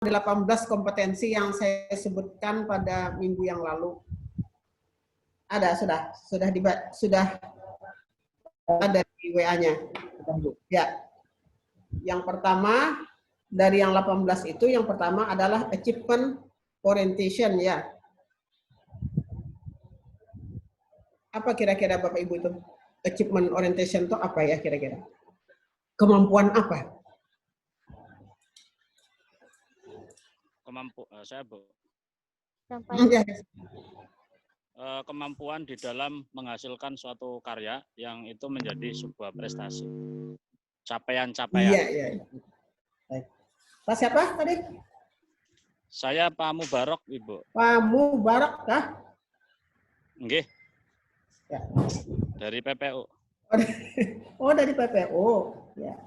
18 kompetensi yang saya sebutkan pada minggu yang lalu? Ada, sudah ada di WA-nya. Ya. Yang pertama dari yang 18 itu, yang pertama adalah achievement orientation ya. Apa kira-kira Bapak Ibu itu? Achievement orientation itu apa ya kira-kira? Kemampuan apa? Saya Bu. Ya. Kemampuan di dalam menghasilkan suatu karya yang itu menjadi sebuah prestasi. Capaian-capaian. Iya. Baik. Pak siapa tadi? Saya Pak Mubarok, Ibu. Pak Mubarok kah? Nggih. Ya. Dari PPU. Oh, dari PPU. Ya.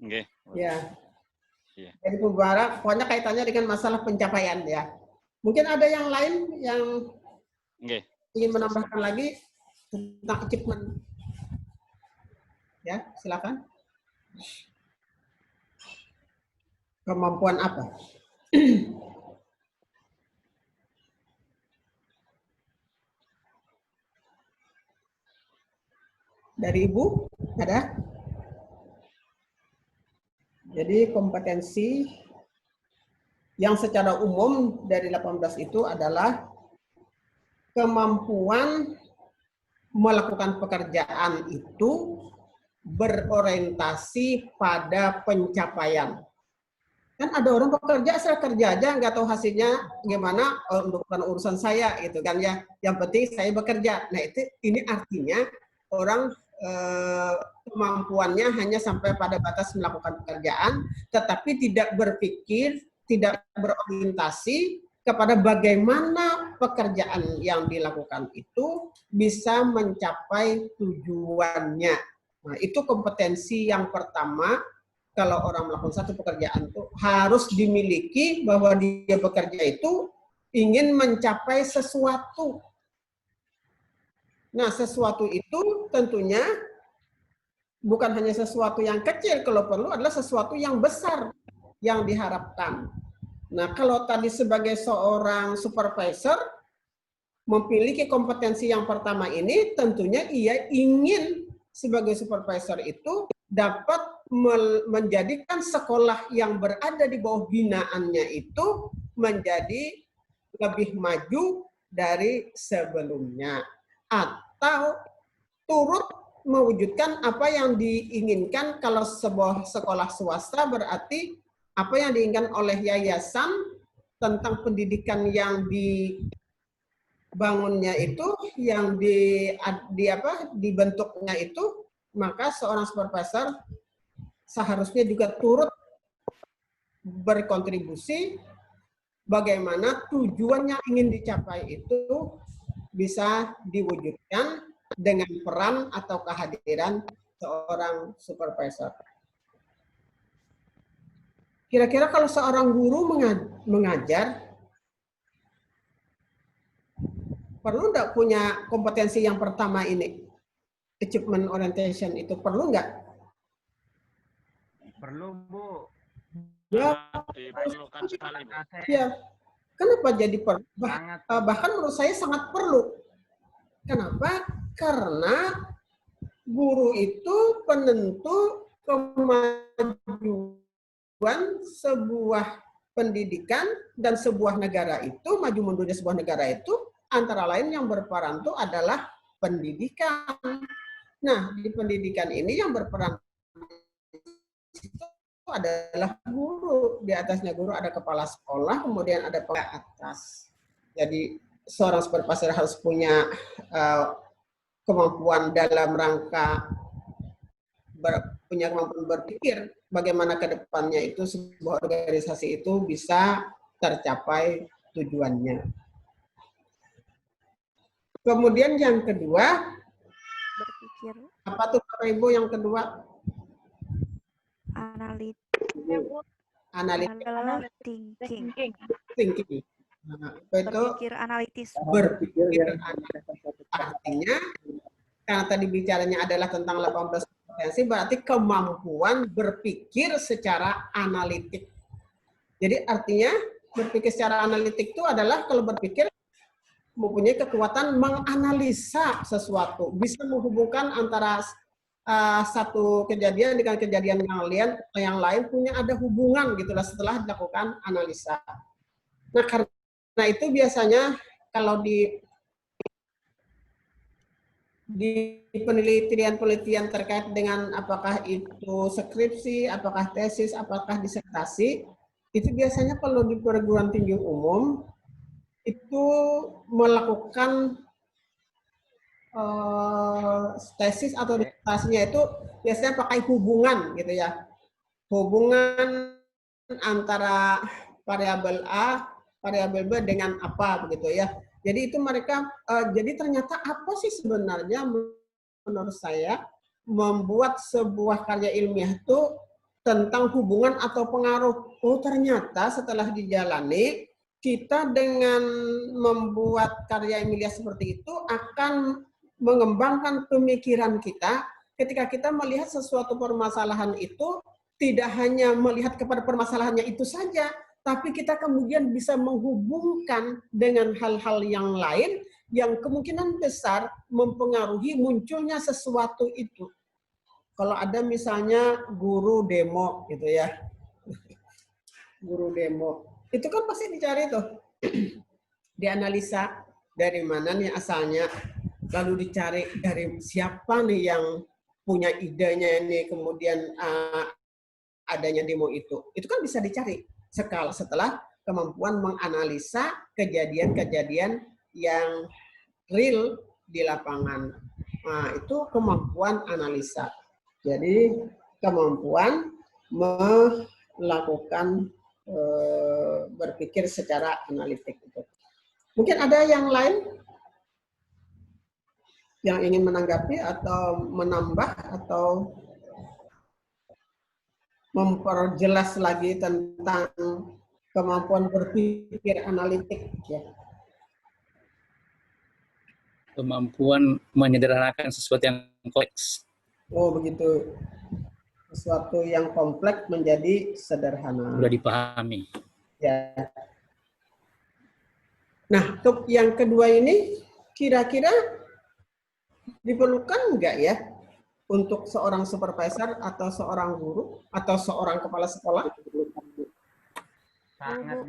Nggih. Ya. Iya. Jadi Mubarok, pokoknya kaitannya dengan masalah pencapaian ya. Mungkin ada yang lain yang ingin menambahkan lagi tentang achievement. Ya, silakan. Kemampuan apa? Dari Ibu ada? Jadi kompetensi yang secara umum dari 18 itu adalah kemampuan melakukan pekerjaan itu berorientasi pada pencapaian. Kan ada orang bekerja, saya kerja aja, nggak tahu hasilnya gimana, untuk urusan saya gitu kan ya. Yang penting saya bekerja. Nah ini artinya orang kemampuannya hanya sampai pada batas melakukan pekerjaan, tetapi tidak berpikir, tidak berorientasi kepada bagaimana pekerjaan yang dilakukan itu bisa mencapai tujuannya. Nah, itu kompetensi yang pertama. Kalau orang melakukan satu pekerjaan itu harus dimiliki, bahwa dia bekerja itu ingin mencapai sesuatu. Nah, sesuatu itu tentunya bukan hanya sesuatu yang kecil, kalau perlu adalah sesuatu yang besar yang diharapkan. Nah, kalau tadi sebagai seorang supervisor memiliki kompetensi yang pertama ini, tentunya ia ingin sebagai supervisor itu dapat menjadikan sekolah yang berada di bawah binaannya itu menjadi lebih maju dari sebelumnya, atau turut mewujudkan apa yang diinginkan. Kalau sebuah sekolah swasta berarti apa yang diinginkan oleh yayasan tentang pendidikan yang dibangunnya itu, yang dibentuknya itu, maka seorang supervisor seharusnya juga turut berkontribusi bagaimana tujuan yang ingin dicapai itu bisa diwujudkan dengan peran atau kehadiran seorang supervisor. Kira-kira kalau seorang guru mengajar, perlu nggak punya kompetensi yang pertama ini? Achievement orientation itu perlu nggak? Perlu, Bu. Ya, diperlukan sekali. Ya. Kenapa jadi perlu? Bahkan menurut saya sangat perlu. Kenapa? Karena guru itu penentu kemajuan sebuah pendidikan dan sebuah negara itu, maju mundurnya sebuah negara itu, antara lain yang berperan itu adalah pendidikan. Nah, di pendidikan ini yang berperan itu adalah guru. Di atasnya guru ada kepala sekolah, kemudian ada pengawas atas. Jadi seorang supervisor harus punya kemampuan dalam rangka punya kemampuan berpikir bagaimana ke depannya itu sebuah organisasi itu bisa tercapai tujuannya. Kemudian yang kedua, berpikir. Apa tuh Bapak Ibu yang kedua? Analytical thinking. Nah, itu Berpikir analitis. Berpikir artinya, karena tadi bicaranya adalah tentang 18 kompetensi, berarti kemampuan berpikir secara analitik. Jadi artinya berpikir secara analitik itu adalah kalau berpikir mempunyai kekuatan menganalisa sesuatu, bisa menghubungkan antara satu kejadian dengan kejadian yang lain punya ada hubungan gitulah setelah dilakukan analisa. Nah karena itu biasanya kalau di penelitian-penelitian terkait dengan apakah itu skripsi, apakah tesis, apakah disertasi, itu biasanya kalau di perguruan tinggi umum itu melakukan tesis atau disertasinya itu biasanya pakai hubungan gitu ya, hubungan antara variabel A, variabel B dengan apa begitu ya. Jadi itu mereka, jadi ternyata apa sih sebenarnya menurut saya membuat sebuah karya ilmiah itu tentang hubungan atau pengaruh. Oh ternyata setelah dijalani, kita dengan membuat karya ilmiah seperti itu akan mengembangkan pemikiran kita ketika kita melihat sesuatu permasalahan itu tidak hanya melihat kepada permasalahannya itu saja, tapi kita kemudian bisa menghubungkan dengan hal-hal yang lain yang kemungkinan besar mempengaruhi munculnya sesuatu itu. Kalau ada misalnya guru demo gitu ya, guru demo, itu kan pasti dicari tuh, dianalisa dari mana nih asalnya, lalu dicari dari siapa nih yang punya idenya ini, kemudian adanya demo itu kan bisa dicari setelah kemampuan menganalisa kejadian-kejadian yang real di lapangan. Nah, itu kemampuan analisa. Jadi kemampuan melakukan berpikir secara analitik itu. Mungkin ada yang lain yang ingin menanggapi atau menambah atau memperjelas lagi tentang kemampuan berpikir analitik ya. Kemampuan menyederhanakan sesuatu yang kompleks. Oh begitu. Sesuatu yang kompleks menjadi sederhana. Sudah dipahami. Ya. Nah, yang kedua ini kira-kira diperlukan enggak ya untuk seorang supervisor atau seorang guru atau seorang kepala sekolah? Sangat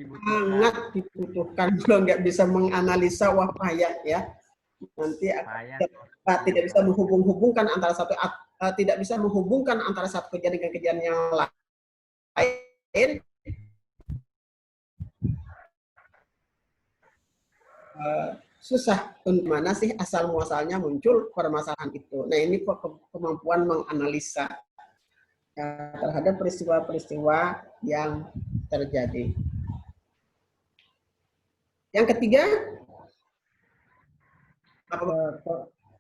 dibutuhkan. Kalau nggak bisa menganalisa, wah payah ya. Nanti tidak bisa menghubung-hubungkan antara satu, tidak bisa menghubungkan antara satu kejadian dengan kejadian yang lain. Susah untuk mana sih asal muasalnya muncul permasalahan itu. Nah ini kemampuan menganalisa terhadap peristiwa-peristiwa yang terjadi. Yang ketiga,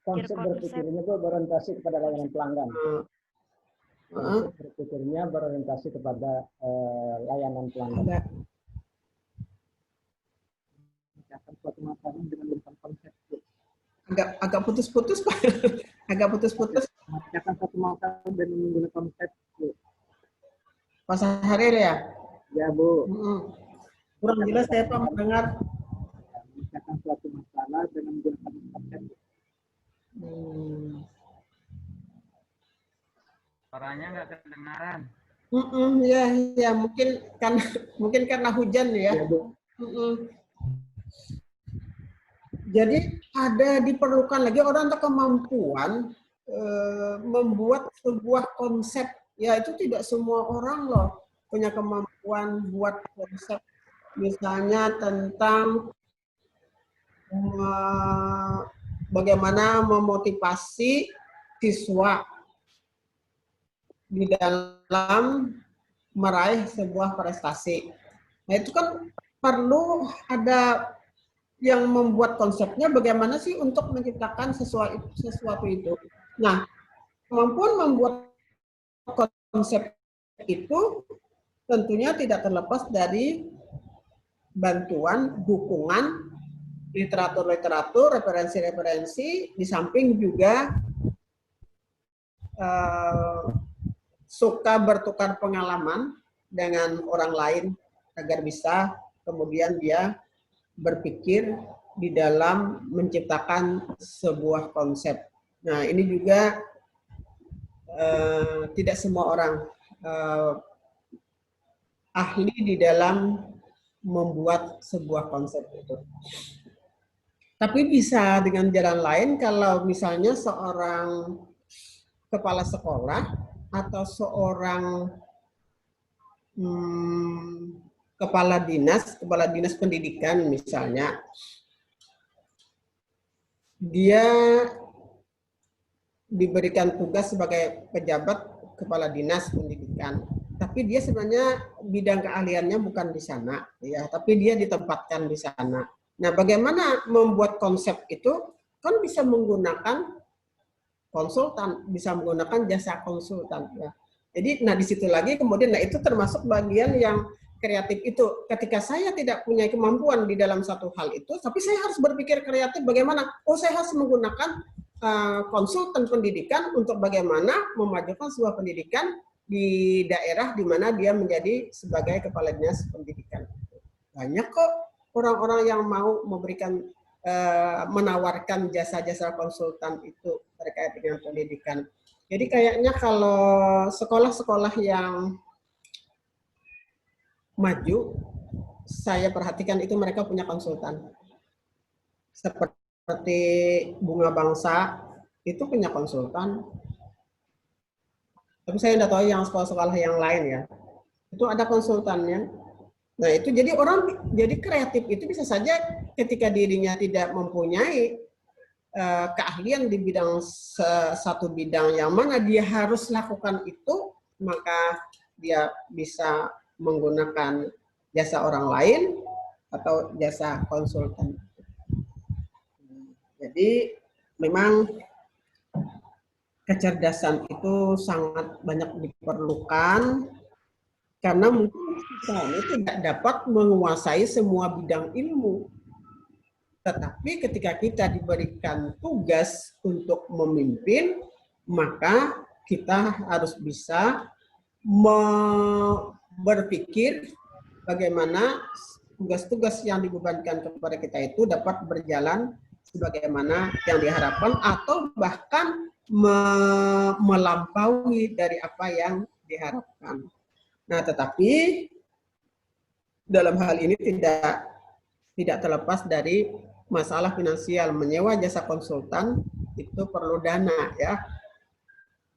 konsep berpikirnya itu berorientasi kepada layanan pelanggan. Konsep berpikirnya berorientasi kepada layanan pelanggan. Suatu masalah dengan konsep. Agak putus-putus Pak. Agak putus-putus. Mengerjakan satu masalah dengan menggunakan konsep. Pak Saharil ya? Ya Bu. Kurang jelas saya Pak mendengar. Mengerjakan suatu masalah dengan menggunakan konsep. Suaranya nggak kedengaran. Ya mungkin karena hujan ya. Ya Bu. Jadi ada diperlukan lagi orang untuk kemampuan membuat sebuah konsep. Ya itu tidak semua orang loh punya kemampuan buat konsep. Misalnya tentang bagaimana memotivasi siswa di dalam meraih sebuah prestasi. Nah itu kan perlu ada yang membuat konsepnya bagaimana sih untuk menciptakan sesuatu itu. Nah, kemampuan membuat konsep itu tentunya tidak terlepas dari bantuan, dukungan, literatur-literatur, referensi-referensi, di samping juga suka bertukar pengalaman dengan orang lain agar bisa kemudian dia berpikir di dalam menciptakan sebuah konsep. Nah, ini juga tidak semua orang ahli di dalam membuat sebuah konsep itu. Tapi bisa dengan jalan lain kalau misalnya seorang kepala sekolah atau seorang kepala dinas pendidikan misalnya, dia diberikan tugas sebagai pejabat kepala dinas pendidikan, tapi dia sebenarnya bidang keahliannya bukan di sana, ya, tapi dia ditempatkan di sana. Nah, bagaimana membuat konsep itu? Kan bisa menggunakan konsultan, bisa menggunakan jasa konsultan. Ya. Jadi, nah di situ lagi kemudian, nah itu termasuk bagian yang kreatif itu. Ketika saya tidak punya kemampuan di dalam satu hal itu, tapi saya harus berpikir kreatif bagaimana? Oh, saya harus menggunakan konsultan pendidikan untuk bagaimana memajukan sebuah pendidikan di daerah di mana dia menjadi sebagai kepala dinas pendidikan. Banyak kok orang-orang yang mau memberikan menawarkan jasa-jasa konsultan itu terkait dengan pendidikan. Jadi kayaknya kalau sekolah-sekolah yang maju, saya perhatikan itu mereka punya konsultan. Seperti Bunga Bangsa itu punya konsultan. Tapi saya tidak tahu yang sekolah-sekolah yang lain ya. Itu ada konsultannya. Nah itu jadi orang jadi kreatif itu bisa saja ketika dirinya tidak mempunyai keahlian di bidang satu bidang yang mana dia harus lakukan itu, maka dia bisa menggunakan jasa orang lain atau jasa konsultan. Jadi memang kecerdasan itu sangat banyak diperlukan karena mungkin kita ini tidak dapat menguasai semua bidang ilmu. Tetapi ketika kita diberikan tugas untuk memimpin, maka kita harus bisa berpikir bagaimana tugas-tugas yang dibebankan kepada kita itu dapat berjalan sebagaimana yang diharapkan atau bahkan melampaui dari apa yang diharapkan. Nah, tetapi dalam hal ini tidak terlepas dari masalah finansial. Menyewa jasa konsultan itu perlu dana ya,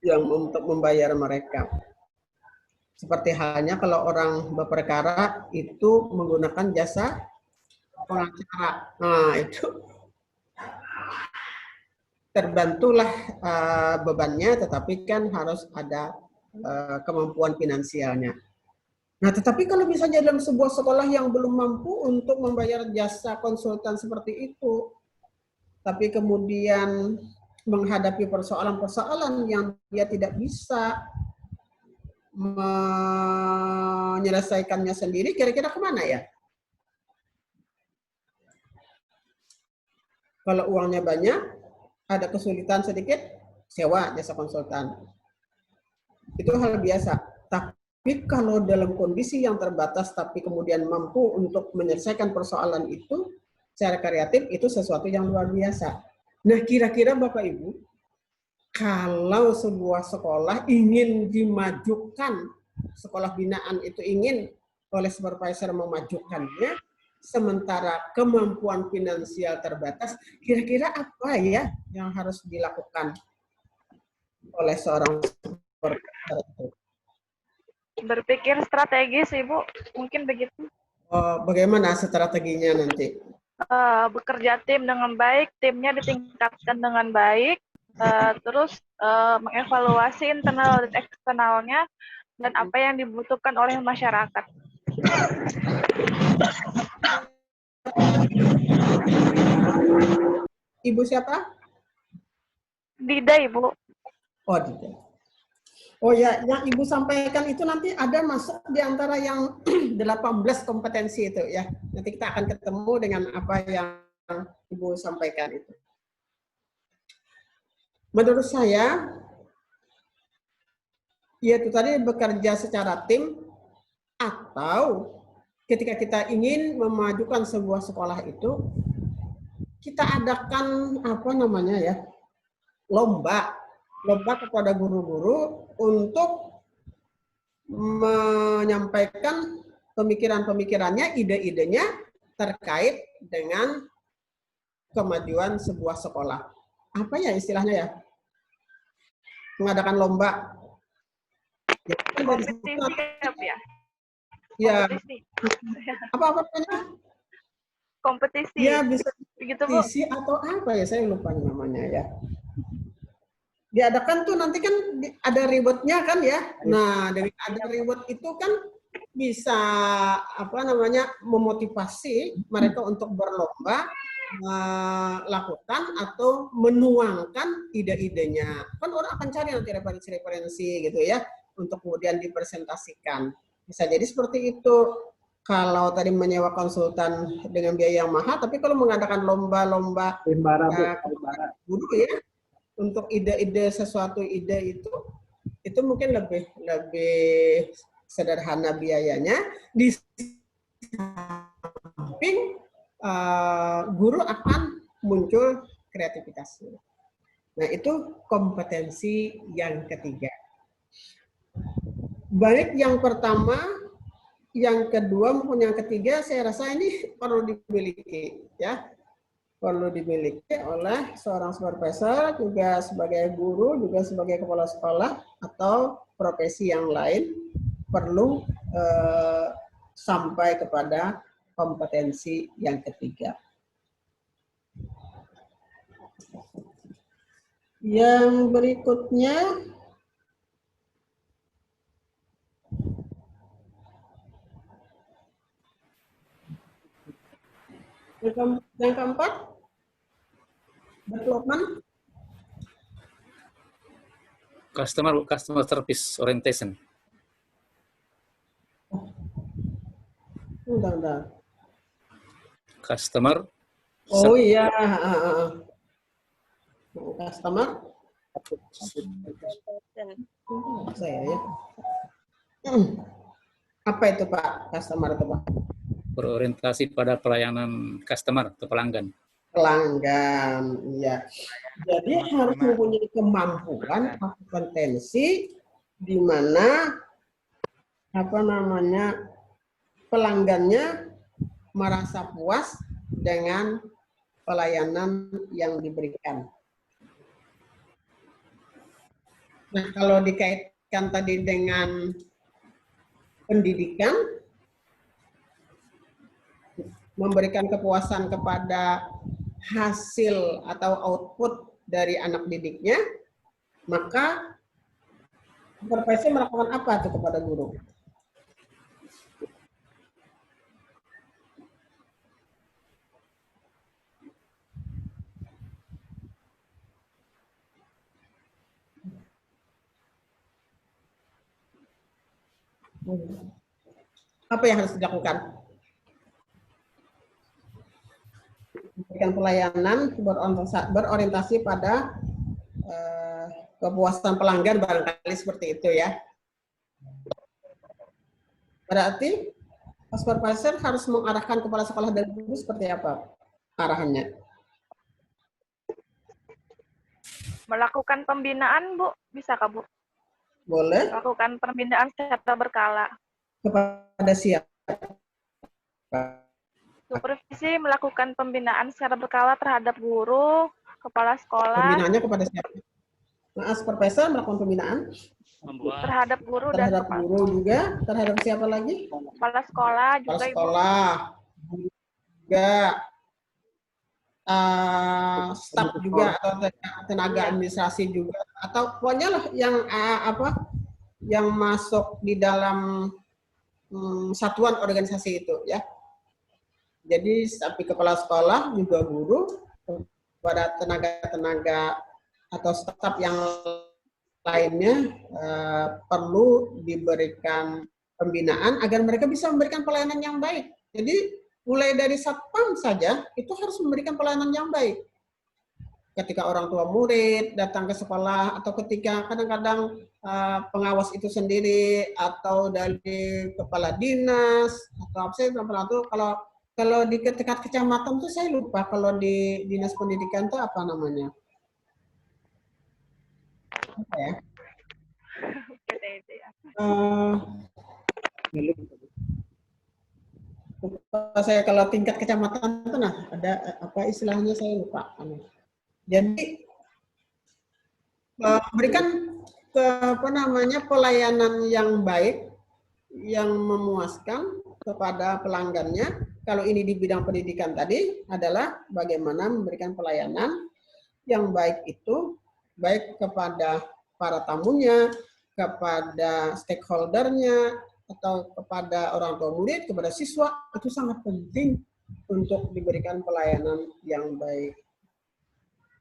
yang untuk membayar mereka. Seperti halnya kalau orang berperkara itu menggunakan jasa pengacara. Nah, itu terbantulah bebannya, tetapi kan harus ada kemampuan finansialnya. Nah, tetapi kalau misalnya dalam sebuah sekolah yang belum mampu untuk membayar jasa konsultan seperti itu, tapi kemudian menghadapi persoalan-persoalan yang dia tidak bisa menyelesaikannya sendiri, kira-kira kemana ya? Kalau uangnya banyak, ada kesulitan sedikit, sewa jasa konsultan. Itu hal biasa. Tapi kalau dalam kondisi yang terbatas, tapi kemudian mampu untuk menyelesaikan persoalan itu secara kreatif, itu sesuatu yang luar biasa. Nah, kira-kira Bapak Ibu, kalau sebuah sekolah ingin dimajukan, sekolah binaan itu ingin oleh supervisor memajukannya, sementara kemampuan finansial terbatas, kira-kira apa ya yang harus dilakukan oleh seorang supervisor itu? Berpikir strategis, Ibu, mungkin begitu. Bagaimana strateginya nanti? Bekerja tim dengan baik, timnya ditingkatkan dengan baik, terus mengevaluasi internal dan eksternalnya, dan apa yang dibutuhkan oleh masyarakat. Ibu siapa? Dida, Ibu. Oh, Dida. Oh ya, yang Ibu sampaikan itu nanti ada masuk di antara yang 18 kompetensi itu ya. Nanti kita akan ketemu dengan apa yang Ibu sampaikan itu. Menurut saya, yaitu tadi bekerja secara tim atau ketika kita ingin memajukan sebuah sekolah itu, kita adakan apa namanya ya, lomba kepada guru-guru untuk menyampaikan pemikiran-pemikirannya, ide-idenya terkait dengan kemajuan sebuah sekolah. Apa ya istilahnya ya? Mengadakan lomba. Ya, Kompetisi ya? Ya. Kompetisi. Apa namanya? Kompetisi. Ya, bisa Begitu, Bu. kompetisi atau apa ya, saya lupa namanya ya. Diadakan tuh nanti kan ada rewardnya kan ya. Nah, dari ada reward itu kan bisa apa namanya memotivasi mereka untuk berlomba melakukan atau menuangkan ide-idenya. Kan orang akan cari nanti referensi-referensi gitu ya untuk kemudian dipresentasikan. Bisa jadi seperti itu. Kalau tadi menyewa konsultan dengan biaya yang mahal, tapi kalau mengadakan lomba-lomba guru ya untuk ide-ide sesuatu ide itu mungkin lebih sederhana biayanya, di samping guru akan muncul kreativitasnya. Nah, itu kompetensi yang ketiga. Baik yang pertama, yang kedua maupun yang ketiga, saya rasa ini perlu dimiliki, ya, perlu dimiliki oleh seorang supervisor, juga sebagai guru, juga sebagai kepala sekolah atau profesi yang lain perlu sampai kepada kompetensi yang ketiga. Yang berikutnya, yang keempat, development customer service orientation. Bentar. Customer. Oh iya, customer. Saya ya. Apa itu Pak? Customer itu Pak? Berorientasi pada pelayanan customer atau pelanggan. Pelanggan, ya. Jadi harus mempunyai kemampuan atau kompetensi di mana apa namanya pelanggannya merasa puas dengan pelayanan yang diberikan. Nah, kalau dikaitkan tadi dengan pendidikan, memberikan kepuasan kepada hasil atau output dari anak didiknya, maka supervisor melakukan apa itu kepada guru? Apa yang harus dilakukan? Memberikan pelayanan berorientasi pada kepuasan pelanggan, barangkali seperti itu ya. Berarti supervisor harus mengarahkan kepala sekolah dan guru seperti apa arahannya? Melakukan pembinaan, Bu. Bisa Kak, Bu? Boleh. Melakukan pembinaan secara berkala. Kepada siapa? Supervisi melakukan pembinaan secara berkala terhadap guru, kepala sekolah. Pembinaannya kepada siapa? Nah, supervisor melakukan pembinaan terhadap guru dan terhadap kepala guru juga, terhadap siapa lagi? kepala sekolah juga. Kepala sekolah, juga staf juga atau tenaga administrasi juga, atau pokoknya lah yang yang masuk di dalam satuan organisasi itu ya. Jadi sampai kepala sekolah juga guru, kepada tenaga-tenaga atau staf yang lainnya perlu diberikan pembinaan agar mereka bisa memberikan pelayanan yang baik. Jadi mulai dari satpam saja itu harus memberikan pelayanan yang baik. ketika orang tua murid datang ke sekolah, atau ketika kadang-kadang pengawas itu sendiri, atau dari kepala dinas, atau apa sih, kalau di tingkat kecamatan tuh saya lupa, kalau di dinas pendidikan tuh apa namanya? Apa ya? PTD ya. Lupa saya kalau tingkat kecamatan tuh, nah ada apa istilahnya saya lupa. Jadi berikan pelayanan yang baik, yang memuaskan kepada pelanggannya. Kalau ini di bidang pendidikan tadi adalah bagaimana memberikan pelayanan yang baik itu baik kepada para tamunya, kepada stakeholdernya, atau kepada orang tua murid, kepada siswa. Itu sangat penting untuk diberikan pelayanan yang baik.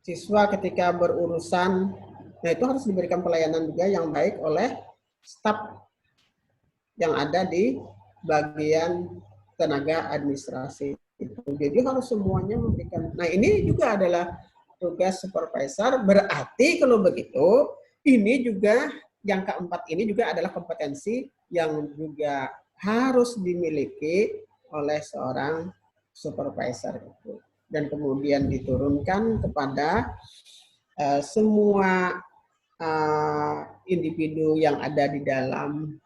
Siswa ketika berurusan, nah itu harus diberikan pelayanan juga yang baik oleh staf yang ada di bagian tenaga administrasi itu. Jadi harus semuanya memberikan. Nah ini juga adalah tugas supervisor. Berarti kalau begitu, ini juga yang keempat ini juga adalah kompetensi yang juga harus dimiliki oleh seorang supervisor itu. Dan kemudian diturunkan kepada semua individu yang ada di dalam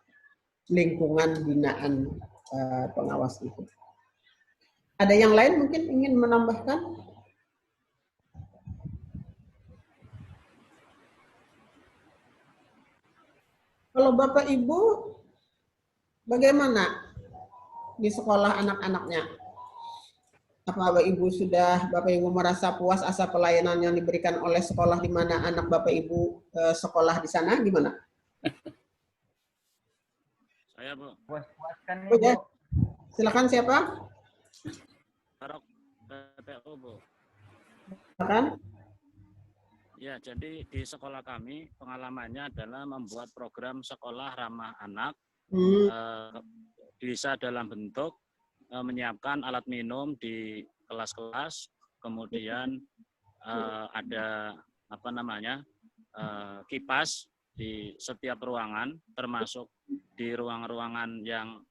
lingkungan binaan pengawas itu. Ada yang lain mungkin ingin menambahkan? Kalau Bapak Ibu, bagaimana di sekolah anak-anaknya? Apa Bapak Ibu merasa puas asa pelayanan yang diberikan oleh sekolah di mana anak Bapak Ibu sekolah di sana? Gimana? Saya, Bu. Puas-puaskan Oh, nih, ya. Bu. Silakan siapa? Barok PPO, Bu. Silakan. Ya, jadi di sekolah kami pengalamannya adalah membuat program sekolah ramah anak, bisa dalam bentuk menyiapkan alat minum di kelas-kelas, kemudian ada kipas di setiap ruangan, termasuk di ruang-ruangan yang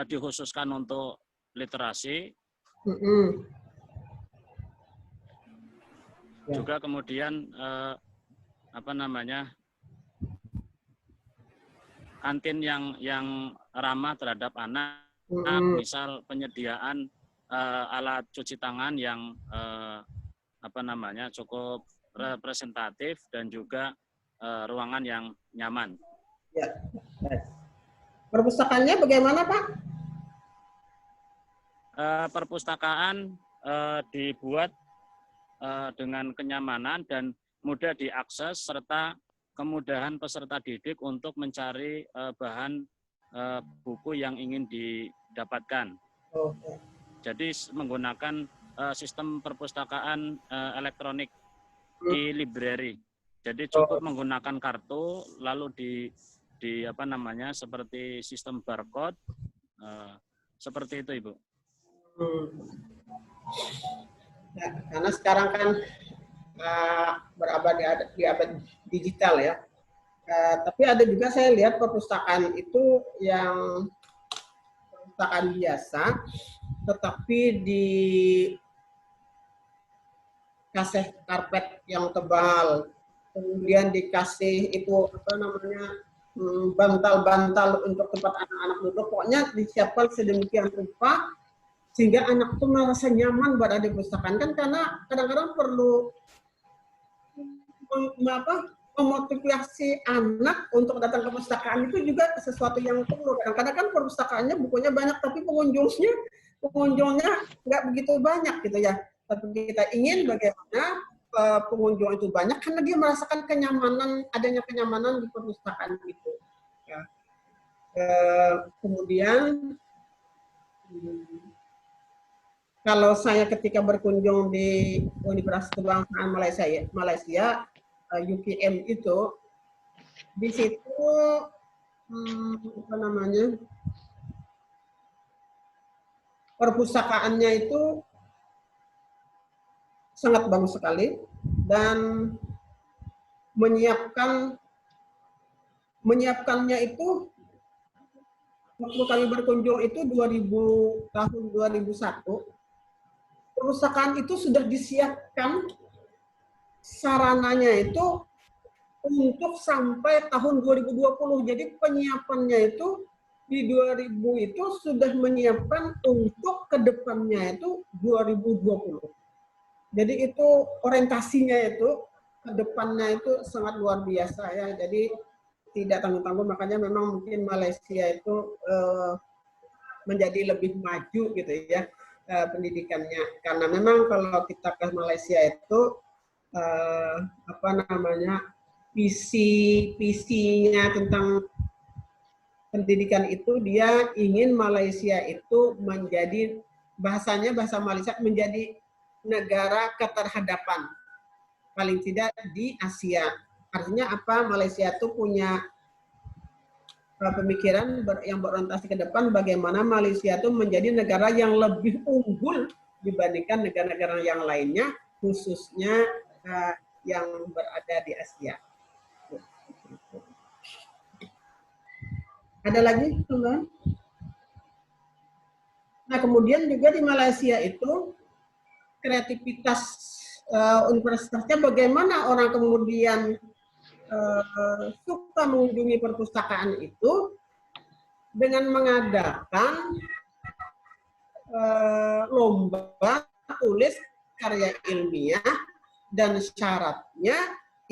dikhususkan untuk literasi. Juga kemudian kantin yang ramah terhadap anak, misal penyediaan alat cuci tangan yang cukup representatif dan juga ruangan yang nyaman. Ya. Perpustakaannya bagaimana, Pak? Perpustakaan dibuat dengan kenyamanan dan mudah diakses, serta kemudahan peserta didik untuk mencari bahan buku yang ingin didapatkan. Jadi menggunakan sistem perpustakaan elektronik e-library. Jadi cukup menggunakan kartu, lalu seperti sistem barcode, seperti itu, Ibu. Ya, karena sekarang kan berabad di abad digital ya. Tapi ada juga saya lihat perpustakaan itu yang perpustakaan biasa, tetapi dikasih karpet yang tebal, kemudian dikasih itu bantal-bantal untuk tempat anak-anak duduk. Pokoknya disiapkan sedemikian rupa sehingga anak itu merasa nyaman berada di perpustakaan, kan karena kadang-kadang perlu memotivasi anak untuk datang ke perpustakaan itu juga sesuatu yang perlu. Kadang-kadang kan perpustakaannya bukunya banyak tapi pengunjungnya nggak begitu banyak gitu ya. Tapi kita ingin bagaimana pengunjung itu banyak karena dia merasakan adanya kenyamanan di perpustakaan itu. Ya. Kemudian kalau saya ketika berkunjung di Universitas Kebangsaan Malaysia, UKM itu, di situ perpustakaannya itu sangat bagus sekali dan menyiapkannya itu waktu kami berkunjung itu tahun 2001, perpustakaan itu sudah disiapkan sarananya itu untuk sampai tahun 2020. Jadi penyiapannya itu di 2000 itu sudah menyiapkan untuk kedepannya itu 2020. Jadi itu orientasinya itu kedepannya itu sangat luar biasa ya. Jadi tidak tanggung-tanggung, makanya memang mungkin Malaysia itu menjadi lebih maju gitu ya pendidikannya. Karena memang kalau kita ke Malaysia itu visinya tentang pendidikan itu dia ingin Malaysia itu menjadi bahasa Malaysia menjadi negara keterhadapan paling tidak di Asia. Artinya apa? Malaysia itu punya pemikiran yang berorientasi ke depan bagaimana Malaysia itu menjadi negara yang lebih unggul dibandingkan negara-negara yang lainnya, khususnya yang berada di Asia. Ada lagi, teman? Nah, kemudian juga di Malaysia itu kreativitas universitasnya bagaimana orang kemudian suka mengunjungi perpustakaan itu dengan mengadakan lomba tulis karya ilmiah dan syaratnya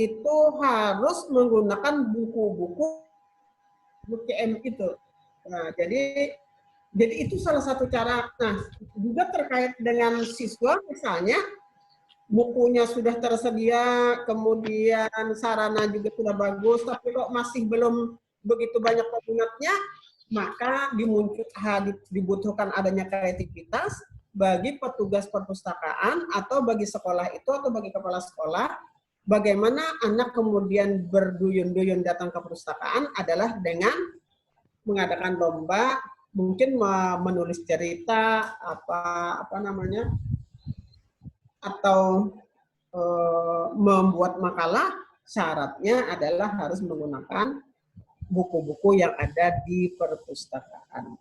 itu harus menggunakan buku-buku UKM itu. Nah, jadi itu salah satu cara. Nah, juga terkait dengan siswa misalnya bukunya sudah tersedia, kemudian sarana juga sudah bagus, tapi kok masih belum begitu banyak peminatnya, maka dibutuhkan adanya kreativitas bagi petugas perpustakaan atau bagi sekolah itu atau bagi kepala sekolah, bagaimana anak kemudian berduyun-duyun datang ke perpustakaan adalah dengan mengadakan lomba, mungkin menulis cerita, atau membuat makalah, syaratnya adalah harus menggunakan buku-buku yang ada di perpustakaan.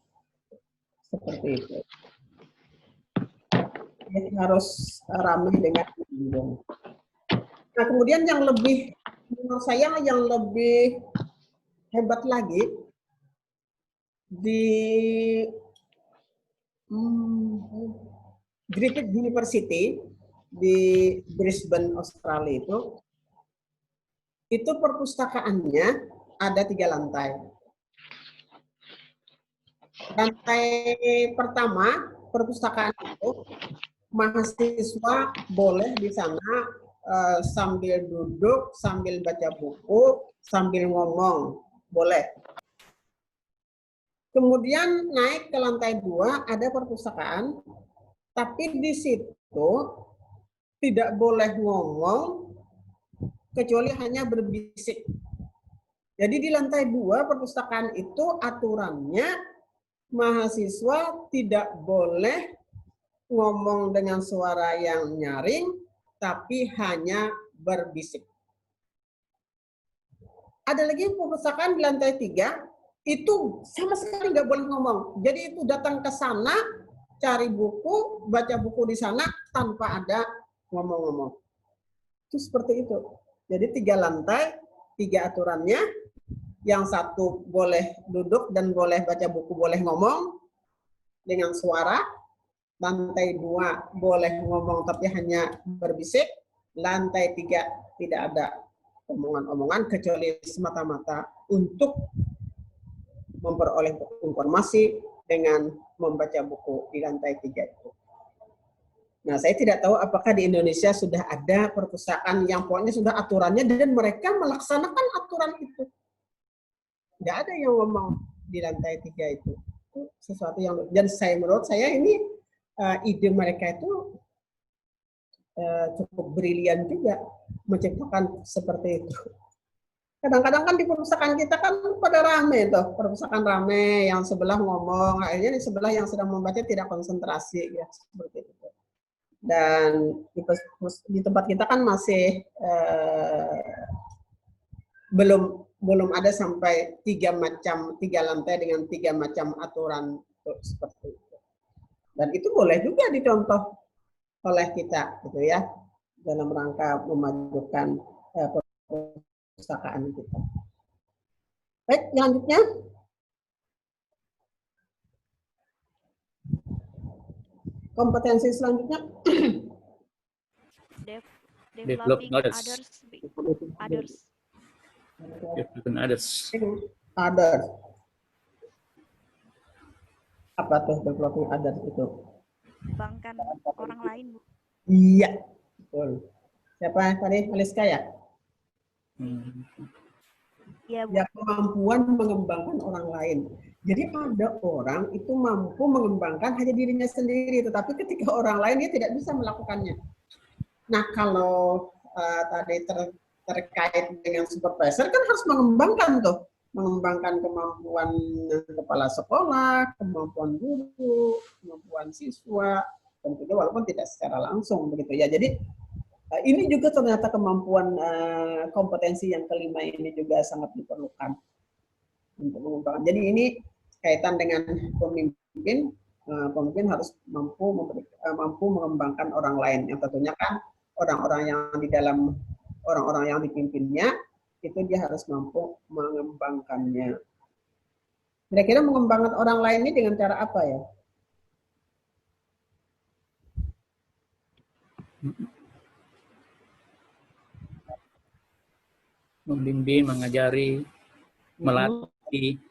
Seperti itu. Jadi harus ramai dengan pengunjung. Nah, kemudian yang lebih, menurut saya yang lebih hebat lagi, di Griffith University di Brisbane, Australia itu perpustakaannya ada 3 lantai. Lantai pertama perpustakaan itu mahasiswa boleh di sana sambil duduk, sambil baca buku, sambil ngomong, boleh. Kemudian naik ke lantai 2 ada perpustakaan, tapi di situ tidak boleh ngomong kecuali hanya berbisik. Jadi di lantai 2 perpustakaan itu aturannya mahasiswa tidak boleh ngomong dengan suara yang nyaring, tapi hanya berbisik. Ada lagi perpustakaan di lantai 3, itu sama sekali nggak boleh ngomong. Jadi itu datang ke sana, cari buku, baca buku di sana tanpa ada ngomong-ngomong. Itu seperti itu. Jadi 3 lantai, 3 aturannya. Yang satu boleh duduk dan boleh baca buku, boleh ngomong dengan suara. Lantai 2 boleh ngomong tapi hanya berbisik. Lantai 3 tidak ada omongan-omongan kecuali semata-mata untuk memperoleh informasi dengan membaca buku di lantai 3 itu. Nah, saya tidak tahu apakah di Indonesia sudah ada perpustakaan yang pokoknya sudah aturannya dan mereka melaksanakan aturan itu. Nggak ada yang ngomong di lantai 3 itu. Itu sesuatu yang, dan menurut saya ini ide mereka itu cukup brilian juga menciptakan seperti itu. Kadang-kadang kan di perpustakaan kita kan pada rame tuh, perpustakaan rame, yang sebelah ngomong, akhirnya di sebelah yang sedang membaca tidak konsentrasi, ya seperti itu. Dan di tempat kita kan masih belum ada sampai 3 lantai dengan 3 macam aturan seperti itu. Dan itu boleh juga dicontoh oleh kita, gitu ya, dalam rangka memajukan perpustakaan kita. Baik, selanjutnya. Kompetensi selanjutnya. Developing others. others. Developing others. Others. Apa tuh developing others itu? Mengembangkan orang lain, Bu. Iya, betul. Siapa tadi? Aliska ya? Iya, Bu. Ya, kemampuan mengembangkan orang lain. Jadi ada orang itu mampu mengembangkan hanya dirinya sendiri, tetapi ketika orang lain dia tidak bisa melakukannya. Nah, kalau tadi terkait dengan supervisor kan harus mengembangkan kemampuan kepala sekolah, kemampuan guru, kemampuan siswa, tentunya walaupun tidak secara langsung begitu ya. Jadi ini juga ternyata kemampuan kompetensi yang kelima ini juga sangat diperlukan untuk mengembangkan. Jadi ini kaitan dengan pemimpin, pemimpin harus mampu mengembangkan orang lain, yang tentunya kan orang-orang yang di dalam orang-orang yang dipimpinnya itu dia harus mampu mengembangkannya. Kira-kira mengembangkan orang lain ini dengan cara apa ya? Membimbing, mengajari, melatih,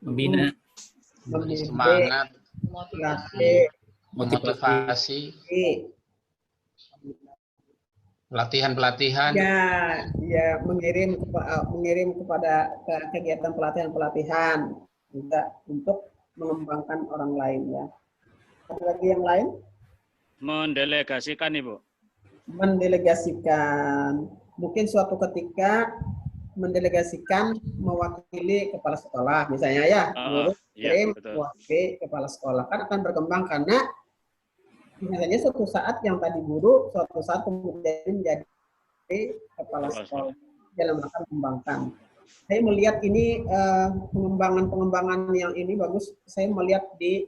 membina, memberi semangat, motivasi, pelatihan-pelatihan. Ya, mengirim kepada kegiatan pelatihan juga untuk mengembangkan orang lain ya. Ada lagi yang lain? Mendelegasikan, Ibu. Mendelegasikan. Mungkin suatu ketika mendelegasikan mewakili kepala sekolah misalnya ya, mewakili kepala sekolah kan akan berkembang karena misalnya suatu saat yang tadi guru suatu saat kemudian menjadi kepala sekolah dalam rangka mengembangkan. Saya melihat ini pengembangan yang ini bagus. Saya melihat di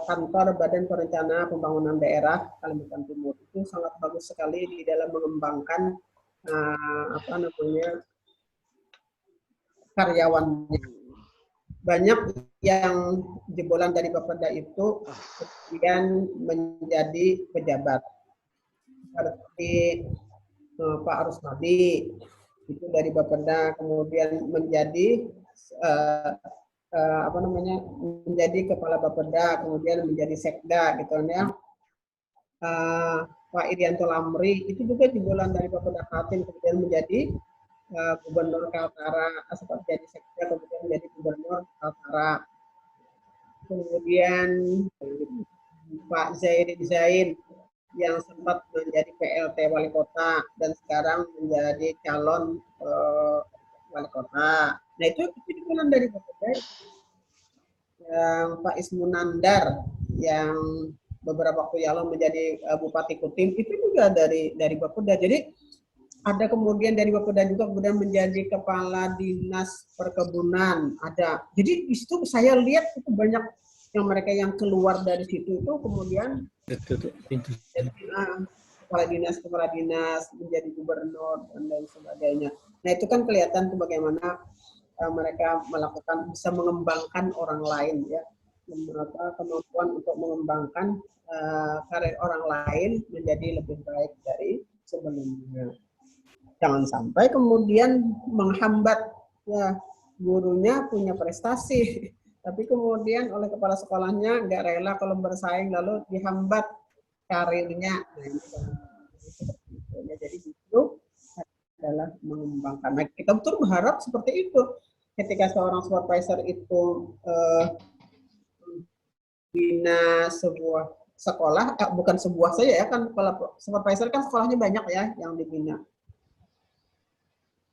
kantor Badan Perencanaan Pembangunan Daerah Kalimantan Timur itu sangat bagus sekali di dalam mengembangkan karyawannya. Banyak yang jebolan dari Bapeda itu kemudian menjadi pejabat. Seperti Pak Rusmadi itu dari Bapeda kemudian menjadi menjadi kepala Bapeda, kemudian menjadi sekda gitu ya. Pak Irianto Lamri itu juga jebolan dari Bapeda Kaltim kemudian menjadi gubernur Kaltara, sempat jadi sekda kemudian menjadi gubernur Kaltara. Kemudian Pak Zairin Zain yang sempat menjadi PLT wali kota dan sekarang menjadi calon wali kota. Nah itu jebolan dari Bapeda. Yang Pak Ismunandar yang beberapa waktu yang lalu menjadi Bupati Kutim itu juga dari Bapeda. Jadi ada kemudian dari Bapeda juga kemudian menjadi kepala dinas perkebunan ada. Jadi di situ saya lihat itu banyak yang mereka yang keluar dari situ itu kemudian kepala dinas menjadi gubernur dan lain sebagainya. Nah itu kan kelihatan tuh bagaimana mereka melakukan bisa mengembangkan orang lain ya. Kemampuan untuk mengembangkan karir orang lain menjadi lebih baik dari sebelumnya. Jangan sampai kemudian menghambat ya, gurunya punya prestasi, tapi kemudian oleh kepala sekolahnya nggak rela kalau bersaing lalu dihambat karirnya. Nah, ini jadi itu adalah mengembangkan. Nah, kita betul berharap seperti itu. Ketika seorang supervisor itu bina sebuah sekolah, bukan sebuah saja ya kan, kalau supervisor kan sekolahnya banyak ya yang dibina.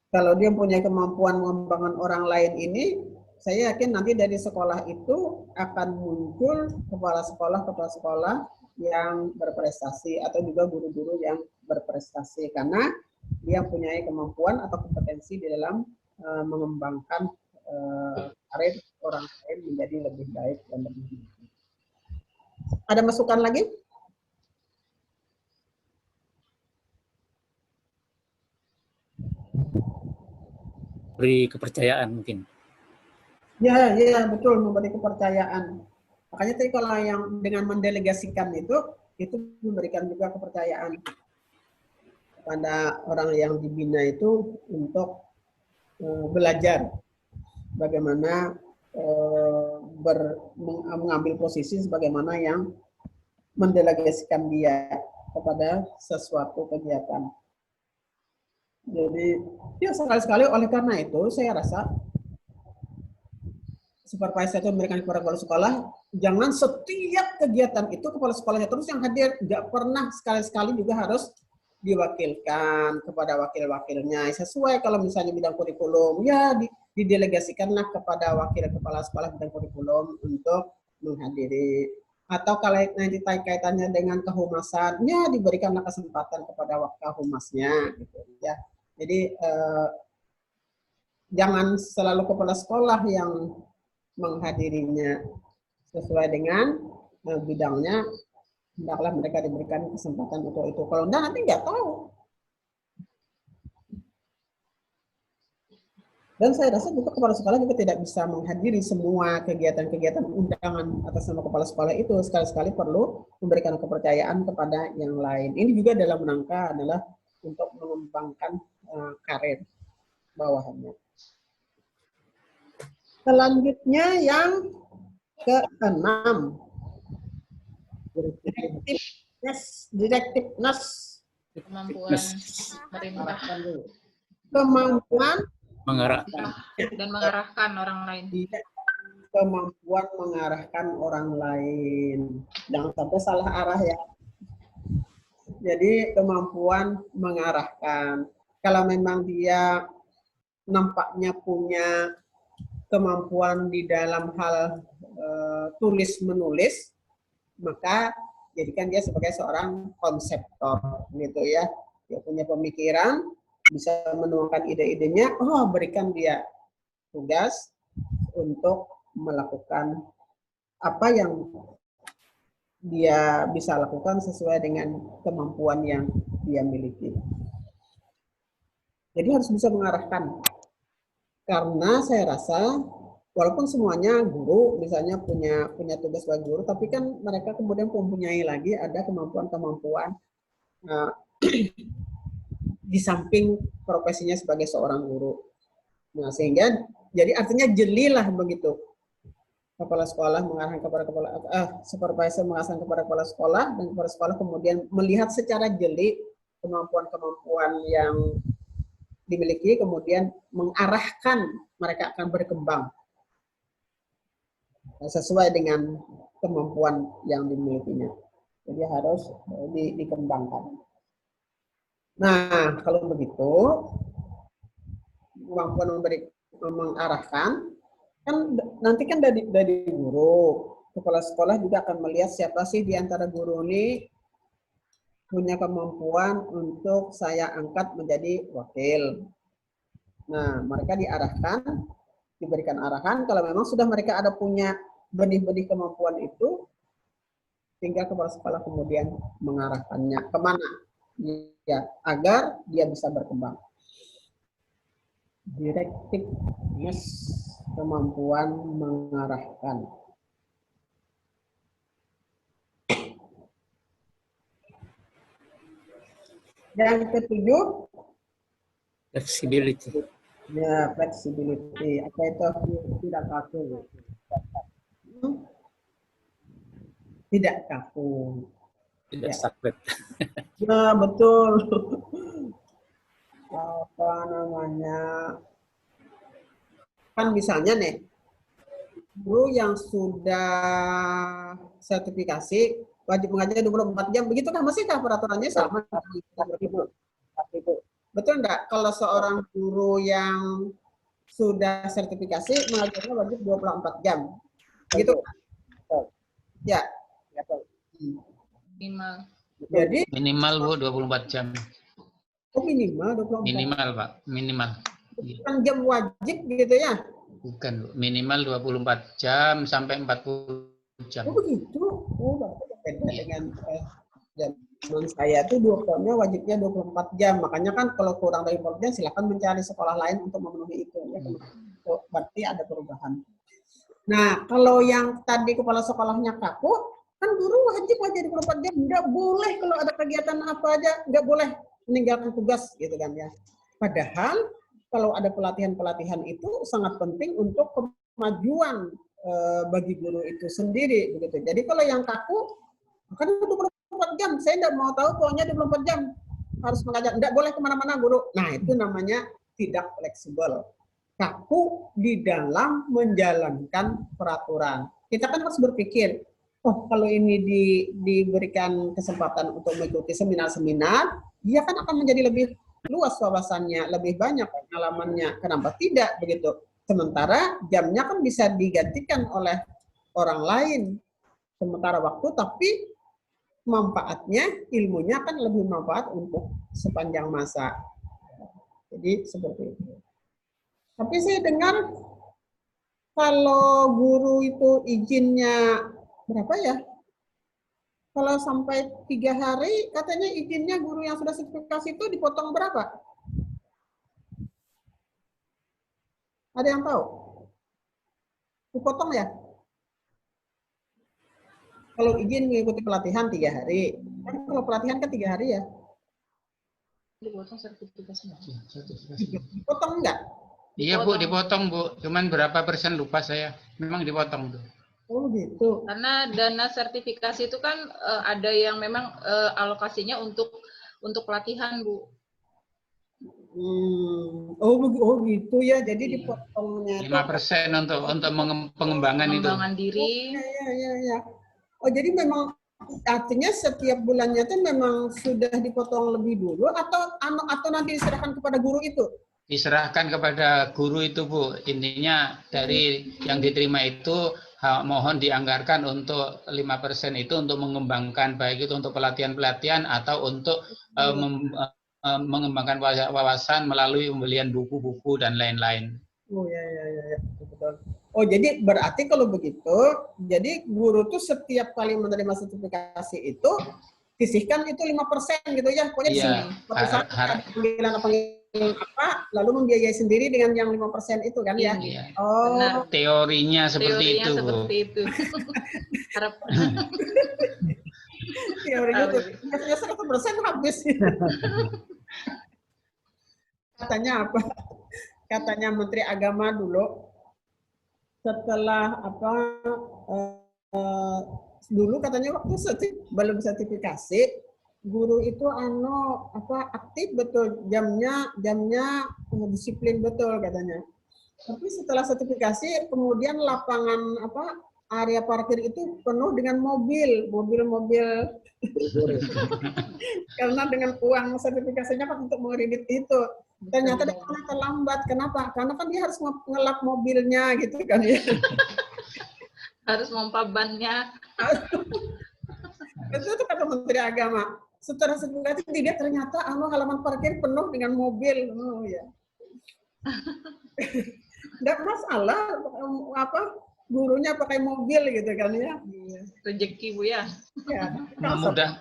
Kalau dia punya kemampuan mengembangkan orang lain ini, saya yakin nanti dari sekolah itu akan muncul kepala sekolah yang berprestasi atau juga guru-guru yang berprestasi karena dia punya kemampuan atau kompetensi di dalam mengembangkan karir orang lain menjadi lebih baik dan lebih baik. Ada masukan lagi? Beri kepercayaan mungkin. Ya, betul, memberi kepercayaan. Makanya tadi kalau yang dengan mendelegasikan itu memberikan juga kepercayaan kepada orang yang dibina itu untuk belajar bagaimana mengambil posisi sebagaimana yang mendelegasikan dia kepada sesuatu kegiatan. Jadi ya sekali-sekali oleh karena itu saya rasa supervisor itu memberikan kepada kepala sekolah, jangan setiap kegiatan itu kepala sekolahnya terus yang hadir, nggak pernah, sekali-sekali juga harus diwakilkan kepada wakil-wakilnya. Sesuai kalau misalnya bidang kurikulum, ya didelegasikanlah kepada wakil kepala sekolah bidang kurikulum untuk menghadiri. Atau kalau nanti kaitannya dengan kehumasan, ya diberikanlah kesempatan kepada humasnya, gitu ya. Jadi jangan selalu kepala sekolah yang menghadirinya, sesuai dengan bidangnya, hendaklah mereka diberikan kesempatan untuk itu. Kalau enggak nanti nggak tahu. Dan saya rasa juga kepala sekolah juga tidak bisa menghadiri semua kegiatan-kegiatan undangan atas nama kepala sekolah itu. Sekali-sekali perlu memberikan kepercayaan kepada yang lain. Ini juga dalam rangka adalah untuk mengembangkan karir bawahannya. Selanjutnya yang ke-6. Directiveness. Kemampuan merintah Kemampuan Mengarahkan. dan mengarahkan orang lain. Kemampuan mengarahkan orang lain. Jangan sampai salah arah ya. Jadi kemampuan mengarahkan. Kalau memang dia nampaknya punya kemampuan di dalam hal tulis-menulis, maka jadikan dia sebagai seorang konseptor, gitu ya. Dia punya pemikiran, bisa menuangkan ide-idenya, berikan dia tugas untuk melakukan apa yang dia bisa lakukan sesuai dengan kemampuan yang dia miliki. Jadi harus bisa mengarahkan. Karena saya rasa walaupun semuanya guru misalnya punya tugas sebagai guru, tapi kan mereka kemudian mempunyai lagi ada kemampuan-kemampuan di samping profesinya sebagai seorang guru. Nah, sehingga jadi artinya jelilah begitu. Kepala sekolah mengarahkan kepada supervisor mengarahkan kepada kepala sekolah, dan kepala sekolah kemudian melihat secara jeli kemampuan-kemampuan yang dimiliki, kemudian mengarahkan mereka akan berkembang sesuai dengan kemampuan yang dimilikinya. Jadi harus dikembangkan. Nah, kalau begitu, kemampuan mengarahkan, kan nanti kan dari guru, kepala sekolah juga akan melihat siapa sih di antara guru ini punya kemampuan untuk saya angkat menjadi wakil. Nah, mereka diarahkan, diberikan arahan, kalau memang sudah mereka ada punya benih-benih kemampuan itu, tinggal kepala sekolah kemudian mengarahkannya kemana, ya, agar dia bisa berkembang. Directiveness, kemampuan mengarahkan. Yang ketujuh, Flexibility. ya, flexibility. Apa itu? Tidak kaku. Tidak kaku. Tidak Ya. sakit. Nah, betul. Apa namanya? Kan misalnya nih, guru yang sudah sertifikasi wajib mengajar 24 jam, begitu kan masihkah peraturannya sama? Betul enggak? Kalau seorang guru yang sudah sertifikasi mengajarnya wajib 24 jam. Begitu kan? Ya. Minimal. Jadi Minimal Bu 24 jam. minimal 24 Minimal Pak, minimal. Iya. bukan jam wajib gitu ya. Bukan Bu, minimal 24 jam sampai 40 jam. Oh begitu. Oh berarti beda Iya. dengan zaman saya tuh dokternya wajibnya 24 jam. Makanya kan kalau kurang dari 24 jam silakan mencari sekolah lain untuk memenuhi itu ya. Oh, berarti ada perubahan. Nah, kalau yang tadi kepala sekolahnya kaku, kan guru wajib aja 24 jam. Nggak boleh kalau ada kegiatan apa aja, nggak boleh meninggalkan tugas gitu kan ya. Padahal kalau ada pelatihan-pelatihan itu sangat penting untuk kemajuan bagi guru itu sendiri begitu. Jadi kalau yang kaku kan 24 jam, saya nggak mau tahu pokoknya 24 jam harus mengajar, nggak boleh kemana-mana guru. Nah itu namanya tidak fleksibel, kaku di dalam menjalankan peraturan. Kita kan harus berpikir, oh kalau ini diberikan kesempatan untuk mengikuti seminar-seminar, dia kan akan menjadi lebih luas wawasannya, lebih banyak pengalamannya. Kenapa tidak begitu? Sementara jamnya kan bisa digantikan oleh orang lain sementara waktu, tapi manfaatnya, ilmunya kan lebih manfaat untuk sepanjang masa. Jadi seperti itu. Tapi saya dengar kalau guru itu izinnya berapa ya? Kalau sampai 3 hari, katanya izinnya guru yang sudah sertifikasi itu dipotong berapa? Ada yang tahu? Dipotong ya? Kalau izin mengikuti pelatihan 3 hari. Kan kalau pelatihan kan 3 hari ya? Dipotong sertifikasinya. Dipotong enggak? Iya Bu, dipotong Bu. Cuman berapa persen lupa saya. Memang dipotong tuh. Oh gitu. Karena dana sertifikasi itu kan ada yang memang alokasinya untuk pelatihan, Bu. Oh gitu ya. Jadi Iya. dipotongnya 5% untuk pengembangan itu. Pengembangan diri. Ya. Oh jadi memang artinya setiap bulannya itu memang sudah dipotong lebih dulu atau nanti diserahkan kepada guru itu? Diserahkan kepada guru itu Bu. Intinya dari yang diterima itu mohon dianggarkan untuk 5% itu untuk mengembangkan, baik itu untuk pelatihan-pelatihan atau untuk mengembangkan wawasan melalui pembelian buku-buku dan lain-lain. Oh ya, betul. Oh jadi berarti kalau begitu, jadi guru tuh setiap kali menerima sertifikasi itu sisihkan itu 5% gitu ya, pokoknya di sini. Panggilan apa, lalu membiayai sendiri dengan yang 5% itu kan ya? Iya. Oh. Benar. Teorinya seperti itu, Bu. Seperti itu. Harap. Teorinya tuh 100% habis. Katanya apa? Katanya Menteri Agama dulu setelah apa dulu katanya waktu belum sertifikasi guru itu aktif betul jamnya disiplin betul katanya. Tapi setelah sertifikasi kemudian lapangan area parkir itu penuh dengan mobil karena dengan uang sertifikasinya kan untuk mengkredit itu. Ternyata datangnya terlambat. Kenapa? Karena kan dia harus ngelap mobilnya gitu kan ya. Harus mompa bannya. Itu kata Menteri Agama. Setelah sertifikasi tidak, ternyata halaman parkir penuh dengan mobil. Oh ya. Enggak masalah gurunya pakai mobil gitu kan ya. Rezeki Bu ya.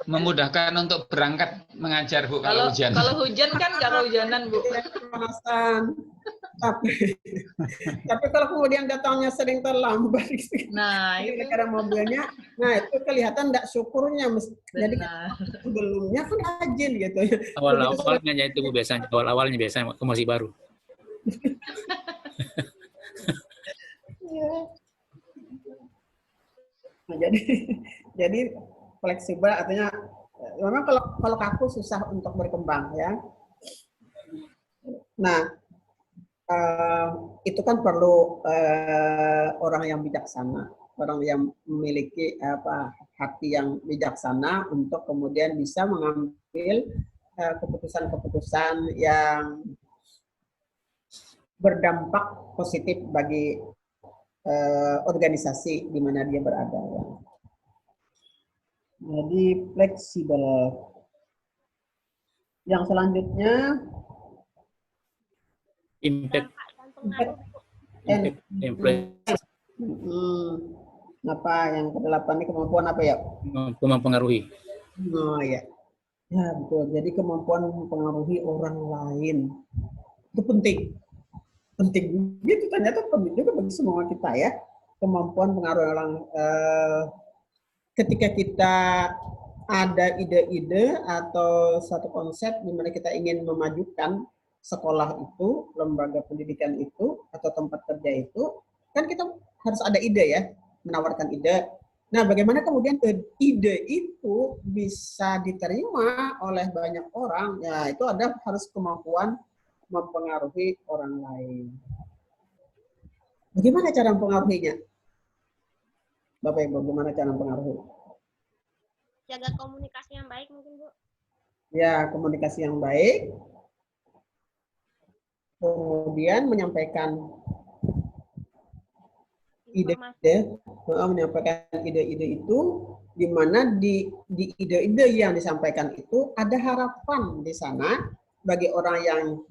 Memudahkan untuk berangkat mengajar Bu kalau hujan. Kalau hujan kan nggak kehujanan Bu. Kepanasan. Tapi kalau kemudian datangnya sering terlambat, nah itu karena mobilnya, nah itu kelihatan nggak syukurnya. Jadi sebelumnya kan rajin gitu. Awal-awalnya itu Bu biasanya, awalnya biasanya masih baru. Nah, jadi fleksibel artinya memang kalau kaku susah untuk berkembang ya. Nah itu kan perlu orang yang bijaksana, orang yang memiliki hati yang bijaksana untuk kemudian bisa mengambil keputusan-keputusan yang berdampak positif bagi organisasi di mana dia berada. Jadi fleksibel. Yang selanjutnya Impact, impact. Apa yang ke-8 ini kemampuan apa ya? mempengaruhi. Oh ya. Ya betul. Jadi kemampuan mempengaruhi orang lain itu penting. Penting gitu, ternyata penting juga bagi semua kita ya. Kemampuan pengaruh orang. Ketika kita ada ide-ide atau satu konsep di mana kita ingin memajukan sekolah itu, lembaga pendidikan itu, atau tempat kerja itu, kan kita harus ada ide ya, menawarkan ide. Nah, bagaimana kemudian ide itu bisa diterima oleh banyak orang? Ya, itu harus kemampuan mempengaruhi orang lain. Bagaimana cara mempengaruhinya? Bapak Ibu, bagaimana cara mempengaruhi? Jaga komunikasi yang baik mungkin, Bu. Ya, komunikasi yang baik. Kemudian menyampaikan ide-ide, menyampaikan ide-ide itu, di mana di ide-ide yang disampaikan itu ada harapan di sana bagi orang yang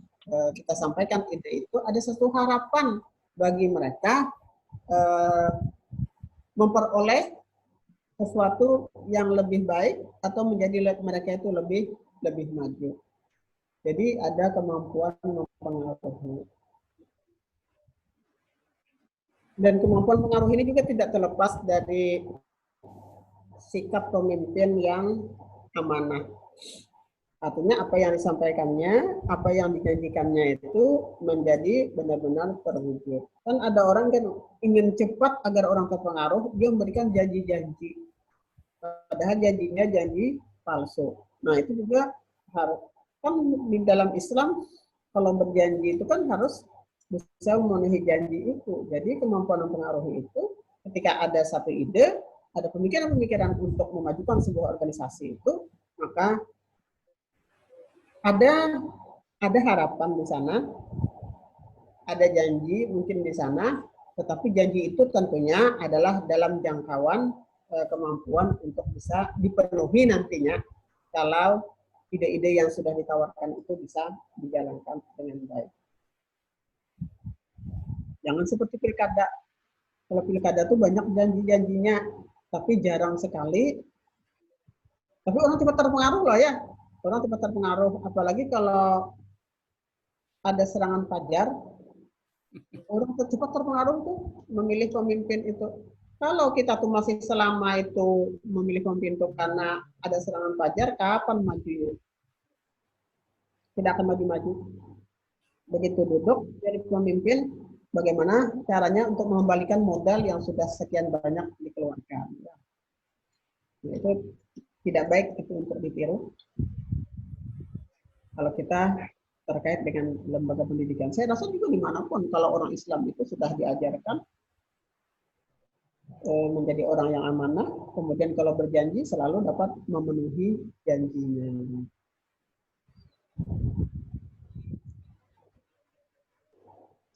kita sampaikan ide itu, ada satu harapan bagi mereka memperoleh sesuatu yang lebih baik atau menjadi mereka itu lebih maju. Jadi ada kemampuan mempengaruhi. Dan kemampuan pengaruh ini juga tidak terlepas dari sikap pemimpin yang amanah. Artinya apa yang disampaikannya, apa yang dijanjikannya itu menjadi benar-benar terwujud. Kan ada orang kan ingin cepat agar orang terpengaruh, dia memberikan janji-janji. Padahal janjinya janji palsu. Nah itu juga harus, kan di dalam Islam kalau berjanji itu kan harus bisa memenuhi janji itu. Jadi kemampuan mempengaruhi itu ketika ada satu ide, ada pemikiran-pemikiran untuk memajukan sebuah organisasi itu, maka ada harapan di sana, ada janji mungkin di sana, tetapi janji itu tentunya adalah dalam jangkauan kemampuan untuk bisa dipenuhi nantinya kalau ide-ide yang sudah ditawarkan itu bisa dijalankan dengan baik. Jangan seperti pilkada. Kalau pilkada itu banyak janji-janjinya, tapi jarang sekali. Tapi orang cepat terpengaruh loh ya. Orang cepat terpengaruh, apalagi kalau ada serangan fajar, orang cepat terpengaruh tuh memilih pemimpin itu. Kalau kita tuh masih selama itu memilih pemimpin itu karena ada serangan fajar, kapan maju? Tidak akan maju-maju. Begitu duduk jadi pemimpin, bagaimana caranya untuk mengembalikan modal yang sudah sekian banyak dikeluarkan. Itu tidak baik itu untuk ditiru. Kalau kita terkait dengan lembaga pendidikan, saya rasa juga dimanapun kalau orang Islam itu sudah diajarkan menjadi orang yang amanah, kemudian kalau berjanji selalu dapat memenuhi janjinya.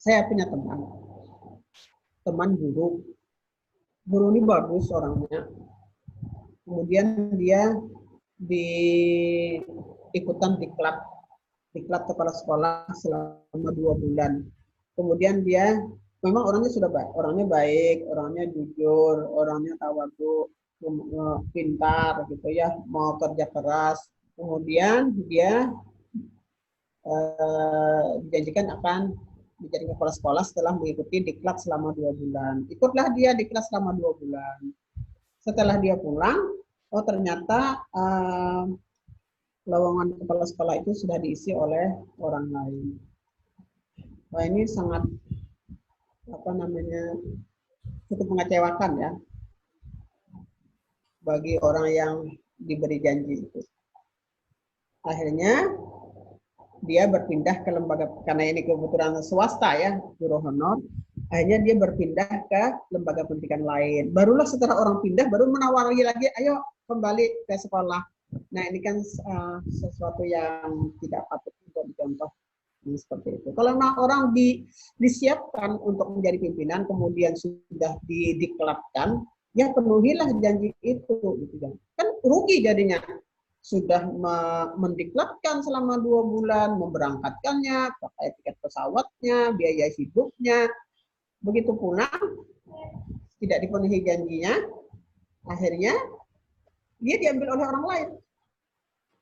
Saya punya teman guru. Guru ini bagus orangnya. Kemudian dia ikutan diklat kepala sekolah selama 2 bulan. Kemudian dia memang orangnya sudah baik, orangnya jujur, orangnya tawadhu, pintar gitu ya, mau kerja keras. Kemudian dia dijanjikan akan menjadi kepala sekolah setelah mengikuti diklat selama 2 bulan. Ikutlah dia diklat selama 2 bulan. Setelah dia pulang, oh ternyata lowongan kepala sekolah itu sudah diisi oleh orang lain. Wah ini sangat cukup mengecewakan ya bagi orang yang diberi janji itu. Akhirnya dia berpindah ke lembaga, karena ini kebetulan swasta ya, guru honor. Akhirnya dia berpindah ke lembaga pendidikan lain. Barulah setelah orang pindah, baru menawari lagi, ayo kembali ke sekolah. Nah ini kan sesuatu yang tidak patut untuk dicontoh seperti itu. Kalau orang disiapkan untuk menjadi pimpinan, kemudian sudah didiklatkan, ya penuhilah janji itu gitu kan rugi jadinya sudah mendiklatkan selama 2 bulan, memberangkatkannya, pakai tiket pesawatnya, biaya hidupnya, begitu pulang tidak dipenuhi janjinya, akhirnya dia diambil oleh orang lain.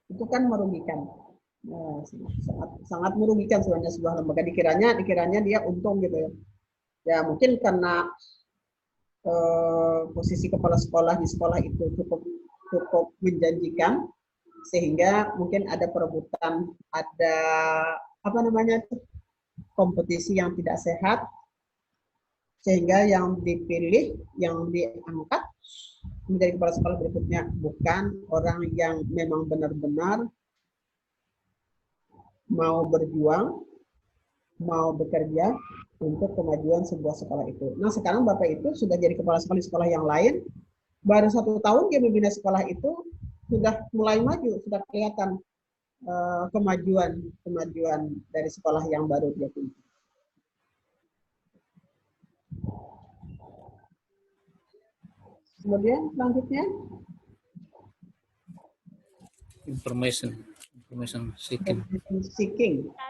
Itu kan merugikan. Nah, sangat merugikan sebenarnya sebuah lembaga. Dikiranya dia untung gitu ya. Ya mungkin karena posisi kepala sekolah di sekolah itu cukup menjanjikan, sehingga mungkin ada perebutan, ada kompetisi yang tidak sehat, sehingga yang dipilih, yang diangkat menjadi kepala sekolah berikutnya bukan orang yang memang benar-benar mau berjuang, mau bekerja untuk kemajuan sebuah sekolah itu. Nah sekarang Bapak itu sudah jadi kepala sekolah di sekolah yang lain, baru 1 tahun dia membina sekolah itu, sudah mulai maju, sudah kelihatan kemajuan dari sekolah yang baru dia pimpin. Kemudian selanjutnya Information seeking.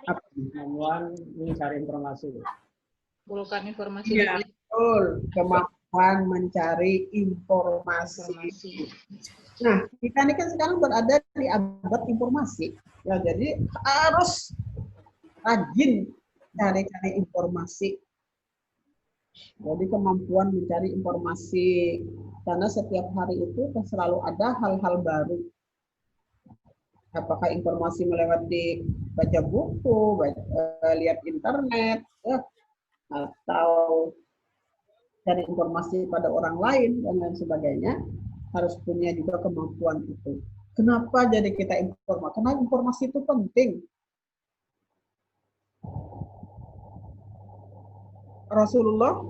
Kemampuan mencari informasi. Kumpulkan informasi Ya, betul. Kemampuan mencari informasi. Nah, kita ini kan sekarang berada di abad informasi. Ya, jadi harus rajin cari-cari informasi. Jadi kemampuan mencari informasi. Karena setiap hari itu selalu ada hal-hal baru. Apakah informasi melewati baca buku, lihat internet, atau cari informasi pada orang lain, dan lain sebagainya. Harus punya juga kemampuan itu. Kenapa jadi kita informasi? Karena informasi itu penting. Rasulullah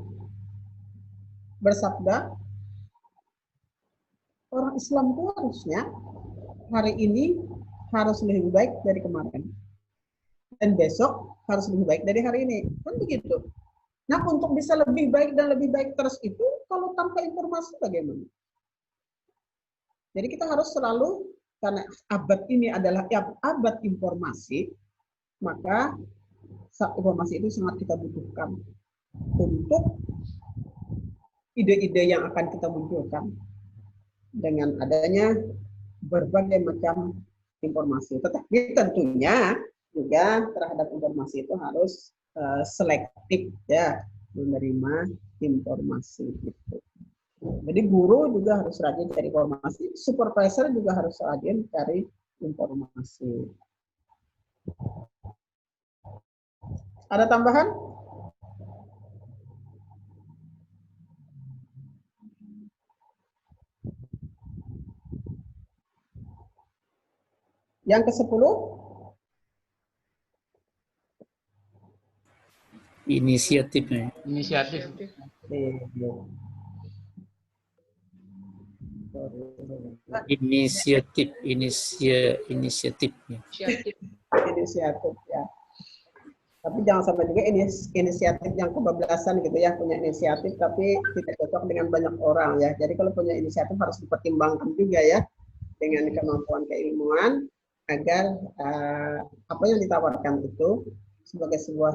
bersabda, orang Islam itu harusnya hari ini harus lebih baik dari kemarin. Dan besok harus lebih baik dari hari ini. Kan begitu. Nah, untuk bisa lebih baik dan lebih baik terus itu, kalau tanpa informasi bagaimana? Jadi kita harus selalu, karena abad ini adalah abad informasi, maka informasi itu sangat kita butuhkan untuk ide-ide yang akan kita munculkan dengan adanya berbagai macam informasi. Tetapi tentunya juga terhadap informasi itu harus selektif ya, menerima informasi itu. Jadi guru juga harus rajin cari informasi, supervisor juga harus rajin cari informasi. Ada tambahan? Yang ke-10? Inisiatifnya. Inisiatif. Inisiatif ya. Tapi jangan sampai juga inisiatif yang kebablasan gitu ya, punya inisiatif tapi tidak cocok dengan banyak orang ya. Jadi kalau punya inisiatif harus dipertimbangkan juga ya dengan kemampuan keilmuan agar apa yang ditawarkan itu sebagai sebuah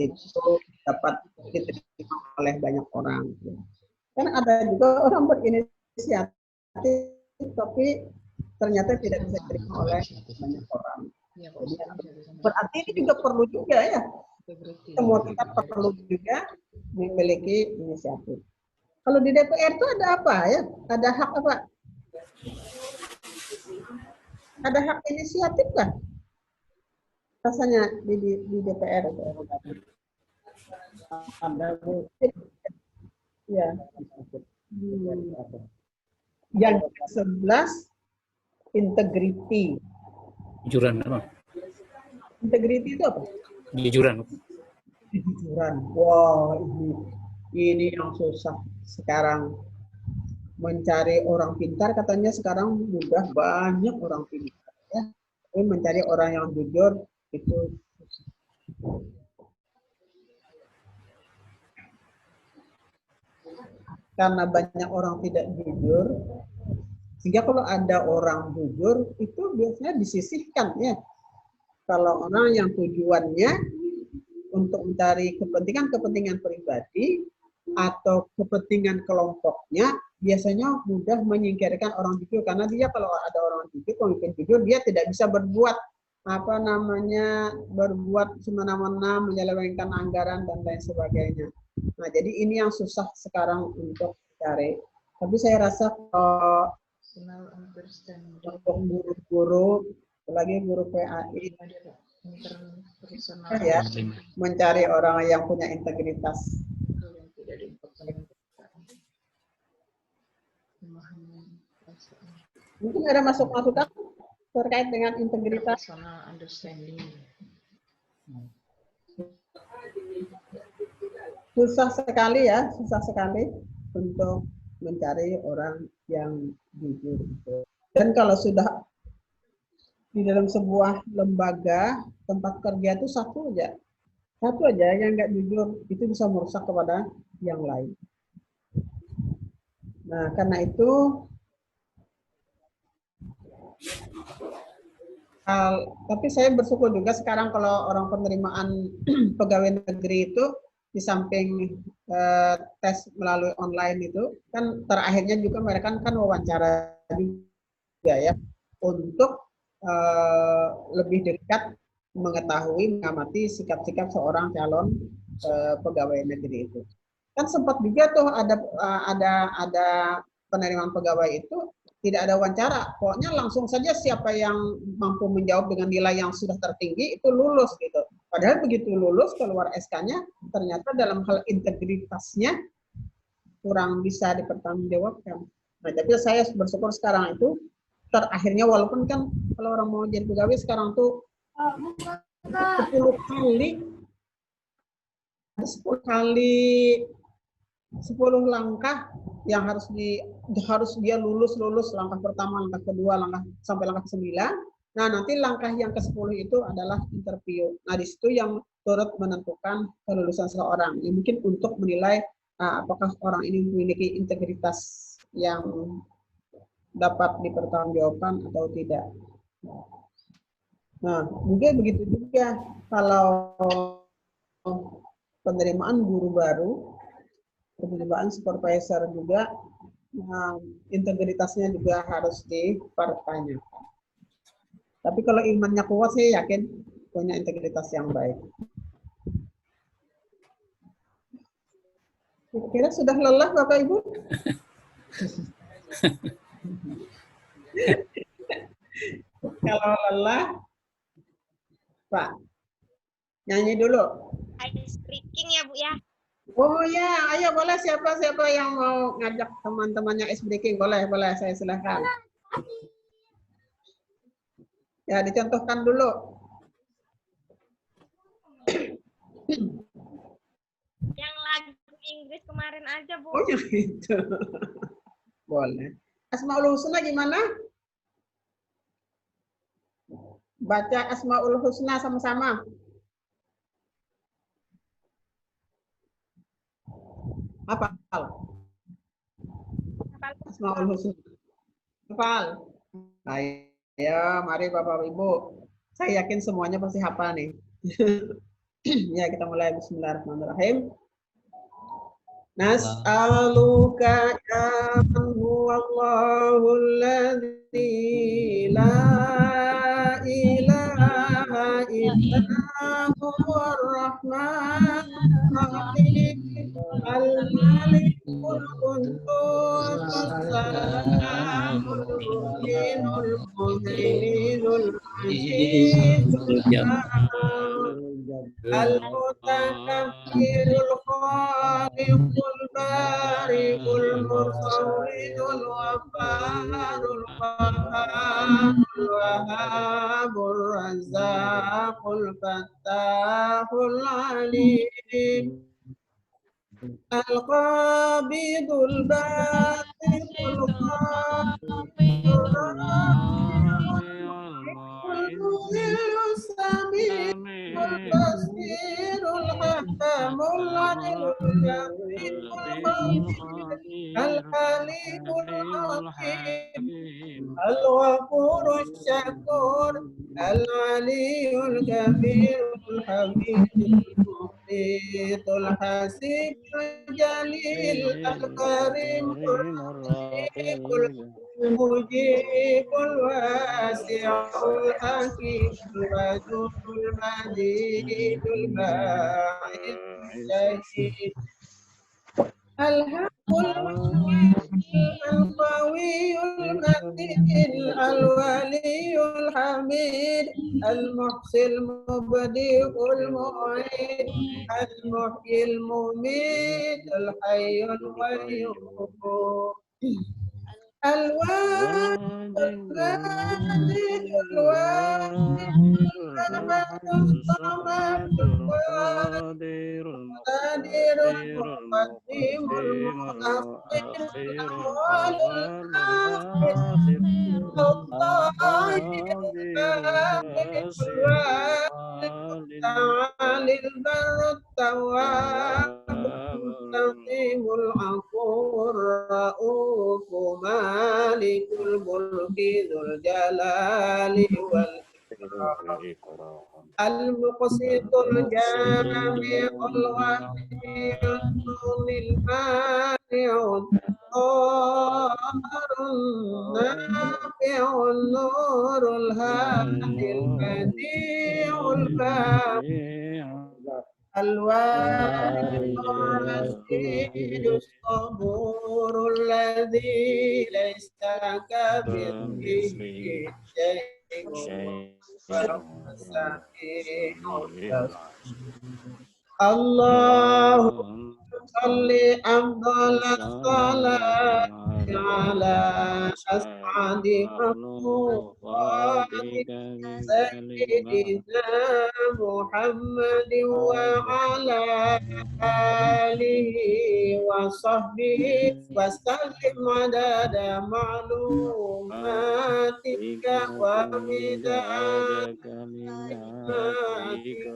itu dapat diterima oleh banyak orang. Kan ada juga orang berinisiatif tapi ternyata tidak bisa diterima oleh banyak orang. Jadi, berarti ini juga perlu juga ya. Semua kita perlu juga memiliki inisiatif. Kalau di DPR itu ada apa ya? Ada hak apa? Ada hak inisiatif nggak? Rasanya di DPR itu. Ada ya. Yang ke-11 integrity. Jujuran apa? Integrity itu apa? Jujuran. Jujuran. Wah, ini yang susah sekarang. Mencari orang pintar katanya sekarang mudah, banyak orang pintar ya. Tapi mencari orang yang jujur itu susah. karena banyak orang tidak jujur, sehingga kalau ada orang jujur itu biasanya disisihkan ya. Kalau orang yang tujuannya untuk mencari kepentingan pribadi atau kepentingan kelompoknya, biasanya mudah menyingkirkan orang jujur, karena dia kalau ada orang jujur, pemimpin jujur, dia tidak bisa berbuat berbuat semena-mena, menyelewengkan anggaran dan lain sebagainya. Nah, jadi ini yang susah sekarang untuk cari. Tapi saya rasa kalau untuk guru-guru, apalagi guru PAI, ya, mencari orang yang punya integritas. Mungkin ada masukan terkait dengan integritas. Susah sekali ya, susah sekali untuk mencari orang yang jujur. Dan kalau sudah di dalam sebuah lembaga tempat kerja itu satu aja yang nggak jujur, itu bisa merusak kepada yang lain. Nah, karena itu tapi saya bersyukur juga sekarang kalau orang penerimaan pegawai negeri itu di samping tes melalui online itu kan terakhirnya juga mereka kan wawancara juga ya untuk lebih dekat mengetahui, mengamati sikap-sikap seorang calon pegawai negeri itu. Kan sempat juga tuh ada penerimaan pegawai itu tidak ada wawancara, pokoknya langsung saja siapa yang mampu menjawab dengan nilai yang sudah tertinggi itu lulus gitu. Padahal begitu lulus keluar SK-nya ternyata dalam hal integritasnya kurang bisa dipertanggungjawabkan. Nah, tapi saya bersyukur sekarang itu terakhirnya, walaupun kan kalau orang mau jadi pegawai sekarang tuh 10 langkah yang harus dia lulus langkah pertama, langkah kedua, sampai langkah ke-9. Nah, nanti langkah yang ke-10 itu adalah interview. Nah, di situ yang turut menentukan kelulusan seseorang. Ya, mungkin untuk menilai apakah orang ini memiliki integritas yang dapat dipertanggungjawabkan atau tidak. Nah, mungkin begitu juga kalau penerimaan guru baru, penerimaan supervisor juga, integritasnya juga harus dipertanyakan. Tapi kalau imannya kuat, saya yakin punya integritas yang baik. Kira sudah lelah Bapak Ibu? Kalau lelah, Pak, nyanyi dulu. Ice breaking ya Bu ya. Oh ya, ayo boleh siapa yang mau ngajak teman-temannya ice breaking, boleh, saya silahkan. Ya, dicontohkan dulu. Yang lagu Inggris kemarin aja Bu. Oh ya gitu. Boleh. Asmaul Husna gimana? Baca Asmaul Husna sama-sama. Hafal. Asmaul Husna. Hafal. Ayo, mari Bapak Ibu. Saya yakin semuanya pasti hafal nih. Ya, kita mulai. Bismillahirrahmanirrahim. Nas'aluka ya man huwallahul ladzi la ilaha illa huwar rahmanur rahim al-malikul quddus as-salamul mu'minul muhaiminul azizul al-mutakabbirul khaliqul bari'ul musawwirul waffarul qahharul wahhabur razzaqul fattahul alim al-qabidul basitul qabidul البصير الحكم العليم Al-Halimul Hakim, Al-Ghafurus Syakur, Al-Aliyul Kabirul Hamidul Muqsitul Hasibul Jalil, Al-Karimul Rafiqul Mujibul Wasi'ul Hakimul Wadudul Majidul Ba'idul Syahid, Al-Haqqul Mubin, Al-Qawiyul Matin, Al-Waliyul Hamid, Al-Muhsil Mubdi'ul Mu'id, Al-Muhyil Mumit, Al-Hayyul Qayyum, Al-Wahid, Al-Wahid, Al-Wahid, Al-Qadirul Muqaddimul Mu'akhir, Al-Awwalul Akhir, Al-Ta'alil Barut Tawwab, Al-Taqimul Ghafur, Ra'ufu Malikul Mulki Dzul Jalali wal Ikram, Al-Muqsitul Jami'ul Wasi'ul Nuril Mani'un, Qaharun Nafi'un Nurul Hadil Badi'ul Baqi, Al-Wahidul Rasidus Saburul Ladzi laisa kamitslihi syai'un. Allahumma sholli afdhalas salati ala as'adi makhluqatik sayyidina Muhammadin wa ala alihi wa sahbihi wa sallim adada ma'lumatika wa midada kalimatika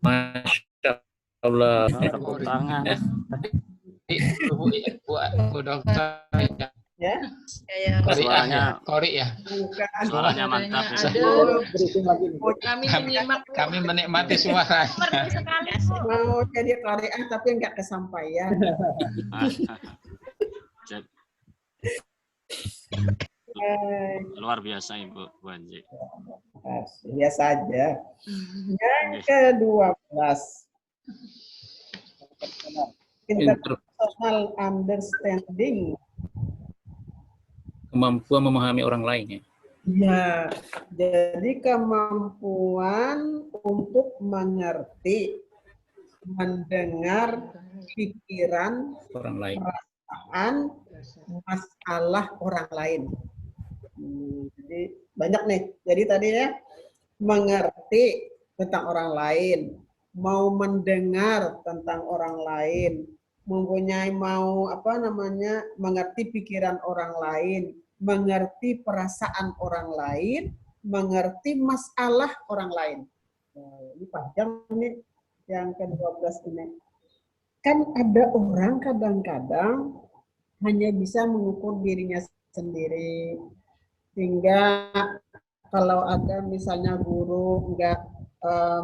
Masya Allah. Tepuk tangan. Bu dokter ya. Suaranya Kori ya. Bukan. Suaranya mantap. Kami menikmati suaranya. Mau jadi Korea tapi nggak kesampaian. Luar biasa Ibu Bu Anji. Biasa aja. Yang ke-12. Interpersonal understanding. Kemampuan memahami orang lain ya. Ya, jadi kemampuan untuk mengerti, mendengar pikiran, Orang lain. perasaan, masalah orang lain. Jadi banyak nih. Jadi tadi ya, mengerti tentang orang lain, mau mendengar tentang orang lain, mempunyai mengerti pikiran orang lain, mengerti perasaan orang lain, mengerti masalah orang lain. Nah, ini panjang nih yang ke-12 ini. Kan ada orang kadang-kadang hanya bisa mengukur dirinya sendiri. Sehingga kalau ada misalnya guru nggak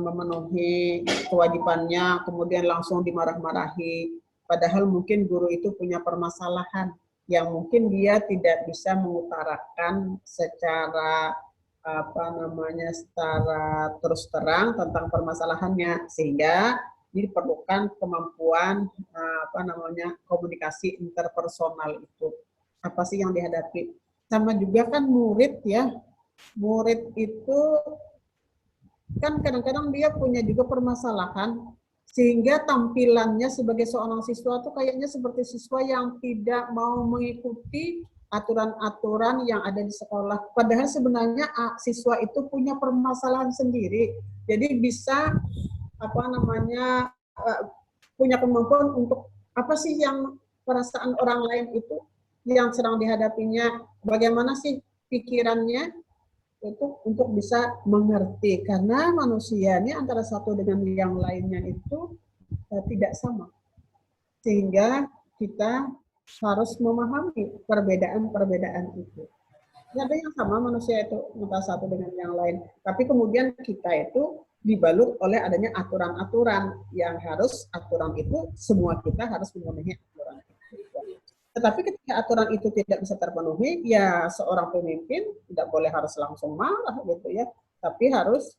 memenuhi kewajibannya, kemudian langsung dimarah-marahi. Padahal mungkin guru itu punya permasalahan yang mungkin dia tidak bisa mengutarakan secara secara terus terang tentang permasalahannya, sehingga diperlukan kemampuan komunikasi interpersonal itu. Apa sih yang dihadapi? Sama juga kan murid ya. Murid itu kan kadang-kadang dia punya juga permasalahan, sehingga tampilannya sebagai seorang siswa itu kayaknya seperti siswa yang tidak mau mengikuti aturan-aturan yang ada di sekolah. Padahal sebenarnya siswa itu punya permasalahan sendiri. Jadi bisa apa namanya punya kemampuan untuk apa sih yang perasaan orang lain itu yang sedang dihadapinya, bagaimana sih pikirannya itu untuk bisa mengerti, karena manusia ini antara satu dengan yang lainnya itu tidak sama, sehingga kita harus memahami perbedaan-perbedaan itu. Tidak ada yang sama manusia itu antara satu dengan yang lain, tapi kemudian kita itu dibalut oleh adanya aturan-aturan yang harus aturan itu semua kita harus memenuhi aturan. Tetapi ketika aturan itu tidak bisa terpenuhi, ya seorang pemimpin tidak boleh harus langsung marah gitu ya, tapi harus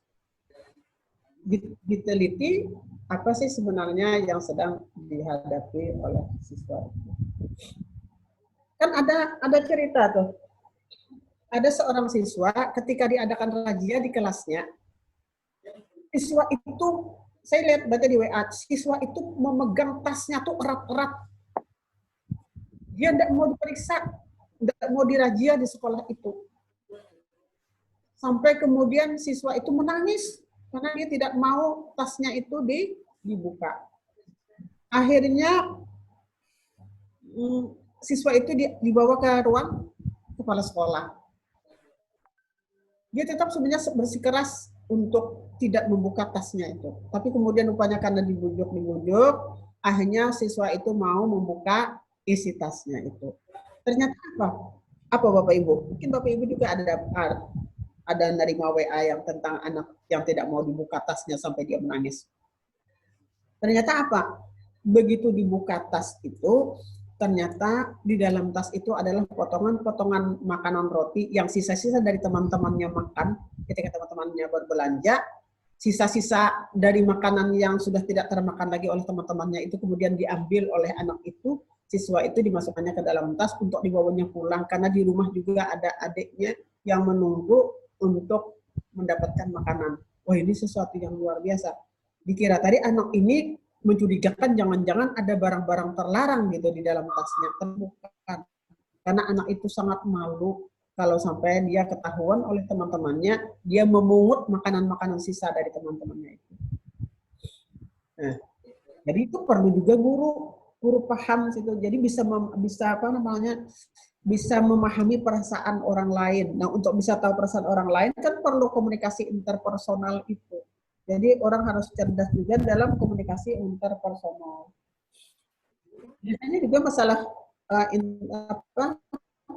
diteliti apa sih sebenarnya yang sedang dihadapi oleh siswa. Kan ada cerita tuh. Ada seorang siswa ketika diadakan razia di kelasnya, siswa itu, saya lihat baca di WA, siswa itu memegang tasnya tuh erat-erat. Dia tidak mau diperiksa, tidak mau dirazia di sekolah itu. Sampai kemudian siswa itu menangis karena dia tidak mau tasnya itu dibuka. Akhirnya siswa itu dibawa ke ruang kepala sekolah. Dia tetap sebenarnya bersikeras untuk tidak membuka tasnya itu. Tapi kemudian rupanya karena dibujuk, akhirnya siswa itu mau membuka isi tasnya itu. Ternyata apa? Apa Bapak Ibu? Mungkin Bapak Ibu juga ada nerima WA yang tentang anak yang tidak mau dibuka tasnya sampai dia menangis. Ternyata apa? Begitu dibuka tas itu, ternyata di dalam tas itu adalah potongan-potongan makanan roti yang sisa-sisa dari teman-temannya makan ketika teman-temannya berbelanja. Sisa-sisa dari makanan yang sudah tidak termakan lagi oleh teman-temannya itu kemudian diambil oleh anak itu, siswa itu dimasukkannya ke dalam tas untuk dibawanya pulang, karena di rumah juga ada adiknya yang menunggu untuk mendapatkan makanan. Wah, ini sesuatu yang luar biasa. Dikira tadi anak ini mencurigakan jangan-jangan ada barang-barang terlarang gitu di dalam tasnya. Bukan. Karena anak itu sangat malu kalau sampai dia ketahuan oleh teman-temannya, dia memungut makanan-makanan sisa dari teman-temannya itu. Nah, jadi itu perlu juga guru paham situ. Jadi bisa memahami perasaan orang lain. Nah, untuk bisa tahu perasaan orang lain kan perlu komunikasi interpersonal itu. Jadi orang harus cerdas juga dalam komunikasi interpersonal. Biasanya juga masalah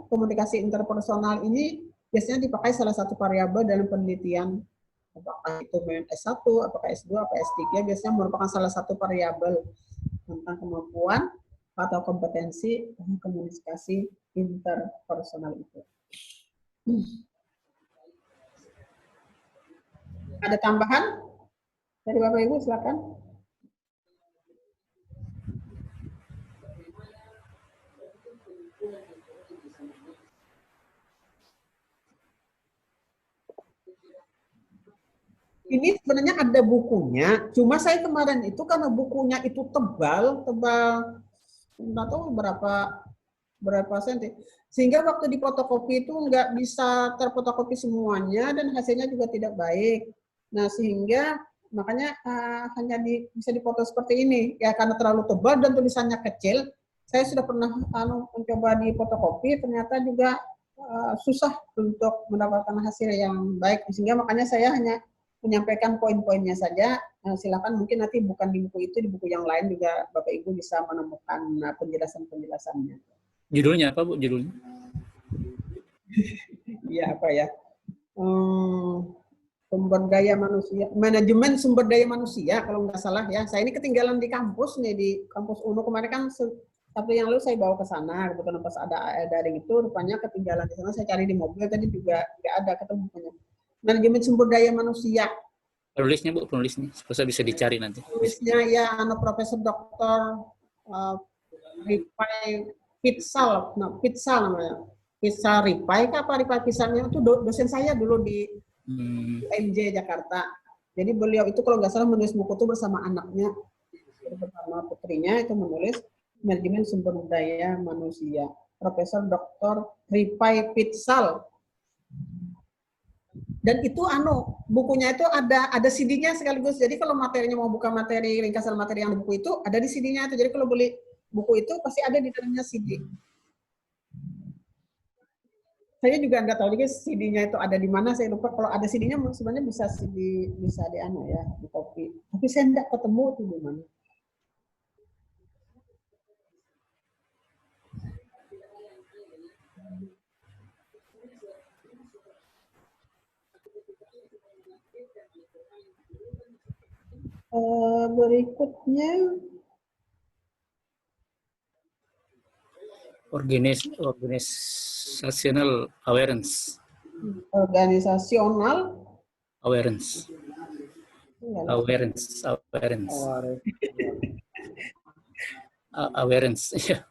komunikasi interpersonal ini biasanya dipakai salah satu variabel dalam penelitian. Apakah itu S1, apakah S2, apakah S3, biasanya merupakan salah satu variabel tentang kemampuan atau kompetensi komunikasi interpersonal itu. Ada tambahan? Dari Bapak Ibu, silakan. Ini sebenarnya ada bukunya, cuma saya kemarin itu karena bukunya itu tebal, nggak tahu berapa senti, sehingga waktu difotokopi itu nggak bisa terfotokopi semuanya dan hasilnya juga tidak baik. Nah, sehingga makanya hanya bisa dipoto seperti ini ya, karena terlalu tebal dan tulisannya kecil. Saya sudah pernah mencoba di fotokopi, ternyata juga susah untuk mendapatkan hasil yang baik, sehingga makanya saya hanya menyampaikan poin-poinnya saja. Silakan mungkin nanti bukan di buku itu, di buku yang lain juga Bapak Ibu bisa menemukan penjelasan-penjelasannya. Judulnya apa Bu? Judulnya? Iya, apa ya? Sumber daya manusia, manajemen sumber daya manusia kalau nggak salah ya. Saya ini ketinggalan di kampus nih, di kampus UNU kemarin kan Sabtu yang lalu saya bawa ke sana, kebetulan pas ada daring itu rupanya ketinggalan di sana. Saya cari di mobil tadi juga nggak ada ketemu bukunya. Manajemen sumber daya manusia. Penulisnya Bu, penulisnya supaya bisa dicari nanti. Penulisnya ya Profesor Dr. Ripai Pitsal, Pitsal namanya. Pitsal Ripai, apa Ripai Pitsalnya itu dosen saya dulu di UMJ Jakarta. Jadi beliau itu kalau nggak salah menulis buku itu bersama anaknya, bersama putrinya itu menulis manajemen sumber daya manusia. Profesor Dr. Ripai Pitsal. Dan itu bukunya itu ada CD-nya sekaligus. Jadi kalau materinya mau buka materi, ringkasan materi yang di buku itu ada di CD-nya itu. Jadi kalau beli buku itu pasti ada di dalamnya CD. Saya juga nggak tahu lagi CD-nya itu ada di mana, saya lupa. Kalau ada CD-nya sebenarnya bisa di copy. Tapi saya nggak ketemu itu di mana. Berikutnya organizational awareness. Organisasional Awareness. Ya. Awareness ya.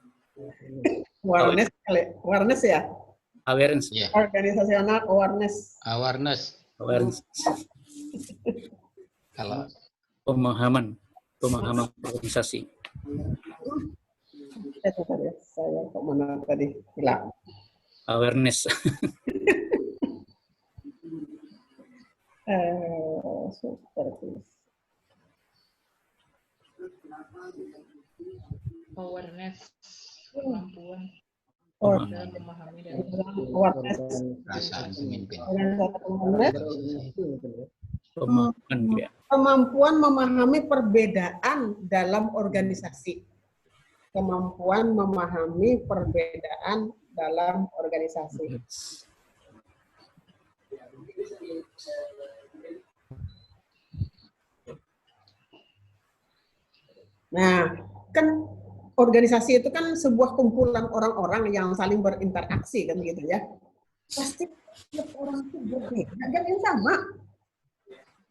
Awareness. Ya. Organisasional awareness. Awareness. Kalau Pemahaman organisasi. Saya kok mana tadi hilang. Awareness. Awareness, kemampuan dalam memahami dan perasaan pemimpin. Kemampuan memahami perbedaan dalam organisasi. Kemampuan memahami perbedaan dalam organisasi. Nah, kan organisasi itu kan sebuah kumpulan orang-orang yang saling berinteraksi kan gitu ya. Pasti setiap orang itu berbeda, dan yang sama.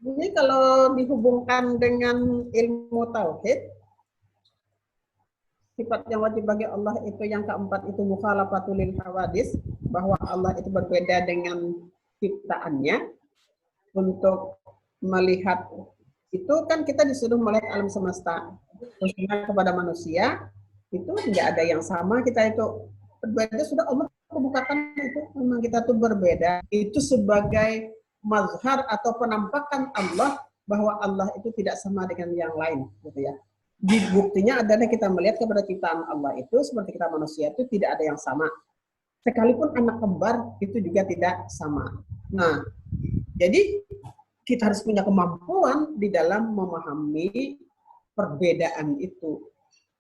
Jadi kalau dihubungkan dengan ilmu tauhid, sifat yang wajib bagi Allah itu yang keempat itu mukhalafatul lil hawadis, bahwa Allah itu berbeda dengan ciptaannya. Untuk melihat itu kan kita disuruh melihat alam semesta, khususnya kepada manusia itu nggak ada yang sama, kita itu berbeda, sudah Allah kemukakan itu memang kita tuh berbeda. Itu sebagai mazhar atau penampakan Allah bahwa Allah itu tidak sama dengan yang lain, gitu ya. Buktinya adalah kita melihat kepada ciptaan Allah itu seperti kita manusia itu tidak ada yang sama. Sekalipun anak kembar itu juga tidak sama. Nah, jadi kita harus punya kemampuan di dalam memahami perbedaan itu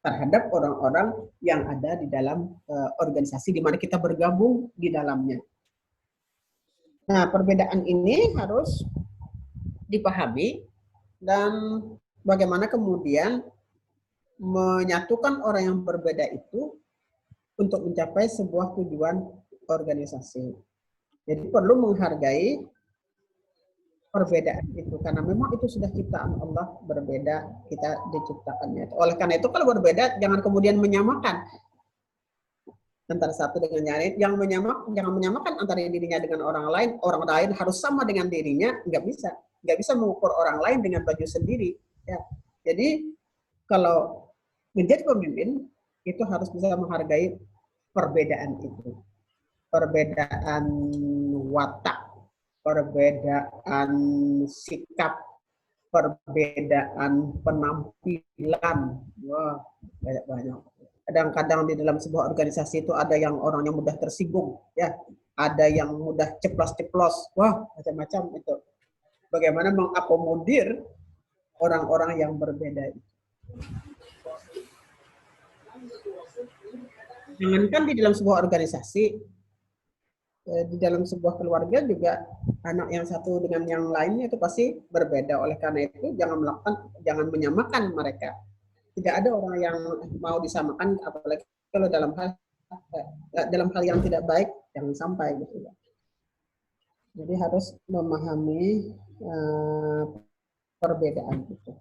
terhadap orang-orang yang ada di dalam organisasi di mana kita bergabung di dalamnya. Nah, perbedaan ini harus dipahami dan bagaimana kemudian menyatukan orang yang berbeda itu untuk mencapai sebuah tujuan organisasi. Jadi perlu menghargai perbedaan itu karena memang itu sudah ciptaan Allah, berbeda, kita diciptakannya. Oleh karena itu kalau berbeda jangan kemudian menyamakan antara satu dengan yang lain. Jangan menyamakan antara dirinya dengan orang lain harus sama dengan dirinya, nggak bisa mengukur orang lain dengan baju sendiri. Ya. Jadi kalau menjadi pemimpin itu harus bisa menghargai perbedaan itu, perbedaan watak, perbedaan sikap, perbedaan penampilan. Wah, banyak. Kadang-kadang di dalam sebuah organisasi itu ada yang orangnya mudah tersinggung, ya, ada yang mudah ceplos-ceplos, wah macam-macam itu. Bagaimana mengakomodir orang-orang yang berbeda itu. Jangankan di dalam sebuah organisasi, di dalam sebuah keluarga juga anak yang satu dengan yang lainnya itu pasti berbeda. Oleh karena itu jangan menyamakan mereka. Tidak ada orang yang mau disamakan, apalagi kalau dalam hal yang tidak baik, jangan sampai gitu ya. Jadi harus memahami perbedaan itu.